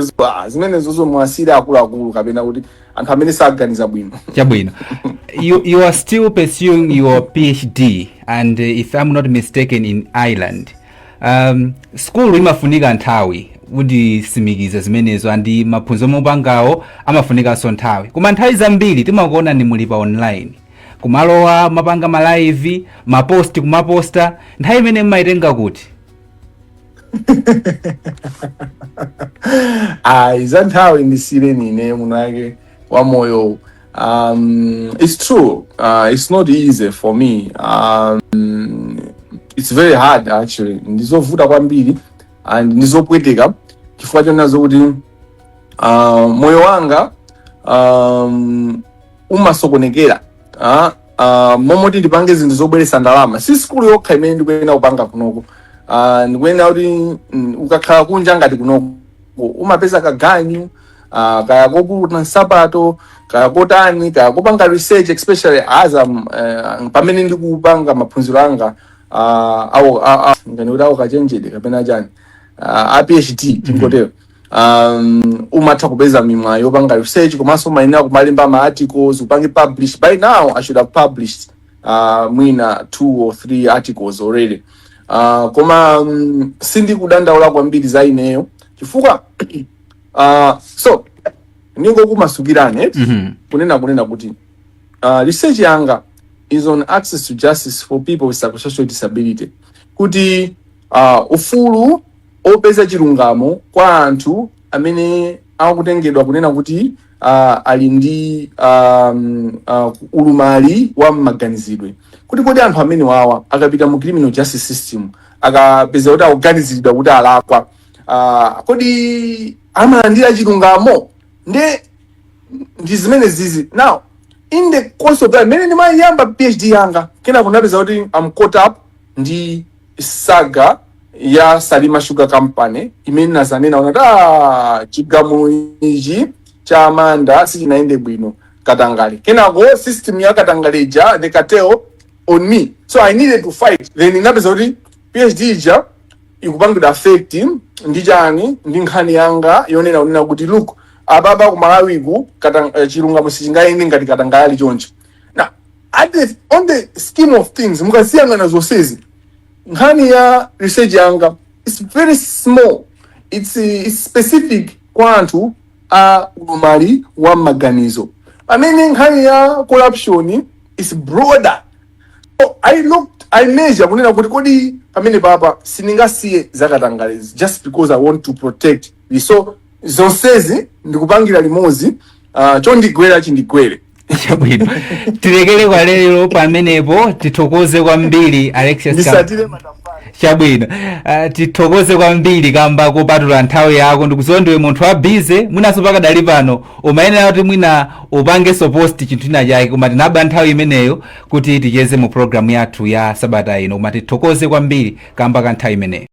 zimene zozo mwasira akulu kapena kuti anthu amene saganiza bwino. Chabwino. You are still pursuing your PhD, and if I'm not mistaken, in Ireland. School imafunika nthawi kuti simikiza zimenezo andi maphunziro mopangawo amafunika so nthawi. Koma nthawi zambiri timakuona ni mulipa online. Kumalowa mapanga malive, mapost kumaposta, nthawi imene mmaitenga kuti? Iza nthawi ndisire nine munake wa moyo. It's true. It's not easy for me. It's very hard actually. Ndizovuta kwambiri and ndizopweteka chifukwa chonazo kuti moyo wanga umasokonekera. Momoti ndipange zinthu zobweretsa ndalama. Si skulu yokha imene ndikuyenda kupanga kunoko. Ndikuyenda kuti ukakhala kunja ngati kunoko umapeza kaganyu, kaya koputa nsapato, kaya kotani, kaya kopanga research, especially as pamene ndikupanga maphunziro anga ngani kuti kachenjede kapena chani a PhD chingotero. Umatha kupeza mimwa yopanga research komanso maina kumalemba ma articles upange publish. By now I should have published mwina 2 or 3 articles already. Koma sindi kudandaula kwambiri za ineyo chifukwa so ningo kumasukirane kunena kuti research yanga is on access to justice for people with psychosocial disability. Kuti ufulu opeza chilungamo kwa anthu amene akutengedwa kunena kuti ali ndi ulumali wa maganizidwe. Kuti kodi anthu amene wawa akapita mu criminal justice system akapeza kuti akuganiziridwa kuti alakwa, kodi amalandira chilungamo? Ndi zimene zizi. Now in the course of that, mene ndimayamba PhD yanga kena kunapeza kuti I'm caught up ndi saga ya Salima Sugar Company imene nazanena unata chigamu ichi cha Amanda sichinaende bwino Katangale. Kenako system ya Katangale ija they cartel on me. So I needed to fight. Then inapeza kuti PhD ija ikupangida affect ndi chani ndi nkhani yanga yonena kuti look, ababa ku Malawiku chilungamo sichingayende ngati katangale choncho. Now on the scheme of things mukasiyangana zonsezi nkhani ya research yanga it's very small, it's specific kwa anthu a ulumali wa maganizo amene nkhani ya corruption is broader. So I measure kunena kuti kodi pamene papa siningasiye zakatangalezi just because I want to protect. So zonsezi ndikupangira limozi chondigwera chindigwere. Chabwino. Tilekere kwa lero pamenepo, tithokoze kwambiri Alexius Ndisatire matafari. Chabwino. Tithokoze kwambiri kamba kupatula nthawi yako ndikuziwa ndiwe munthu wa busy mwinaso pakadali pano umayenera kuti mwina upange post chinthu china chake koma tinaba nthawi imeneyo kuti ticheze mu program yathu ya Sabata ino koma tithokoze kwambiri kamba ka nthawi imeneyo.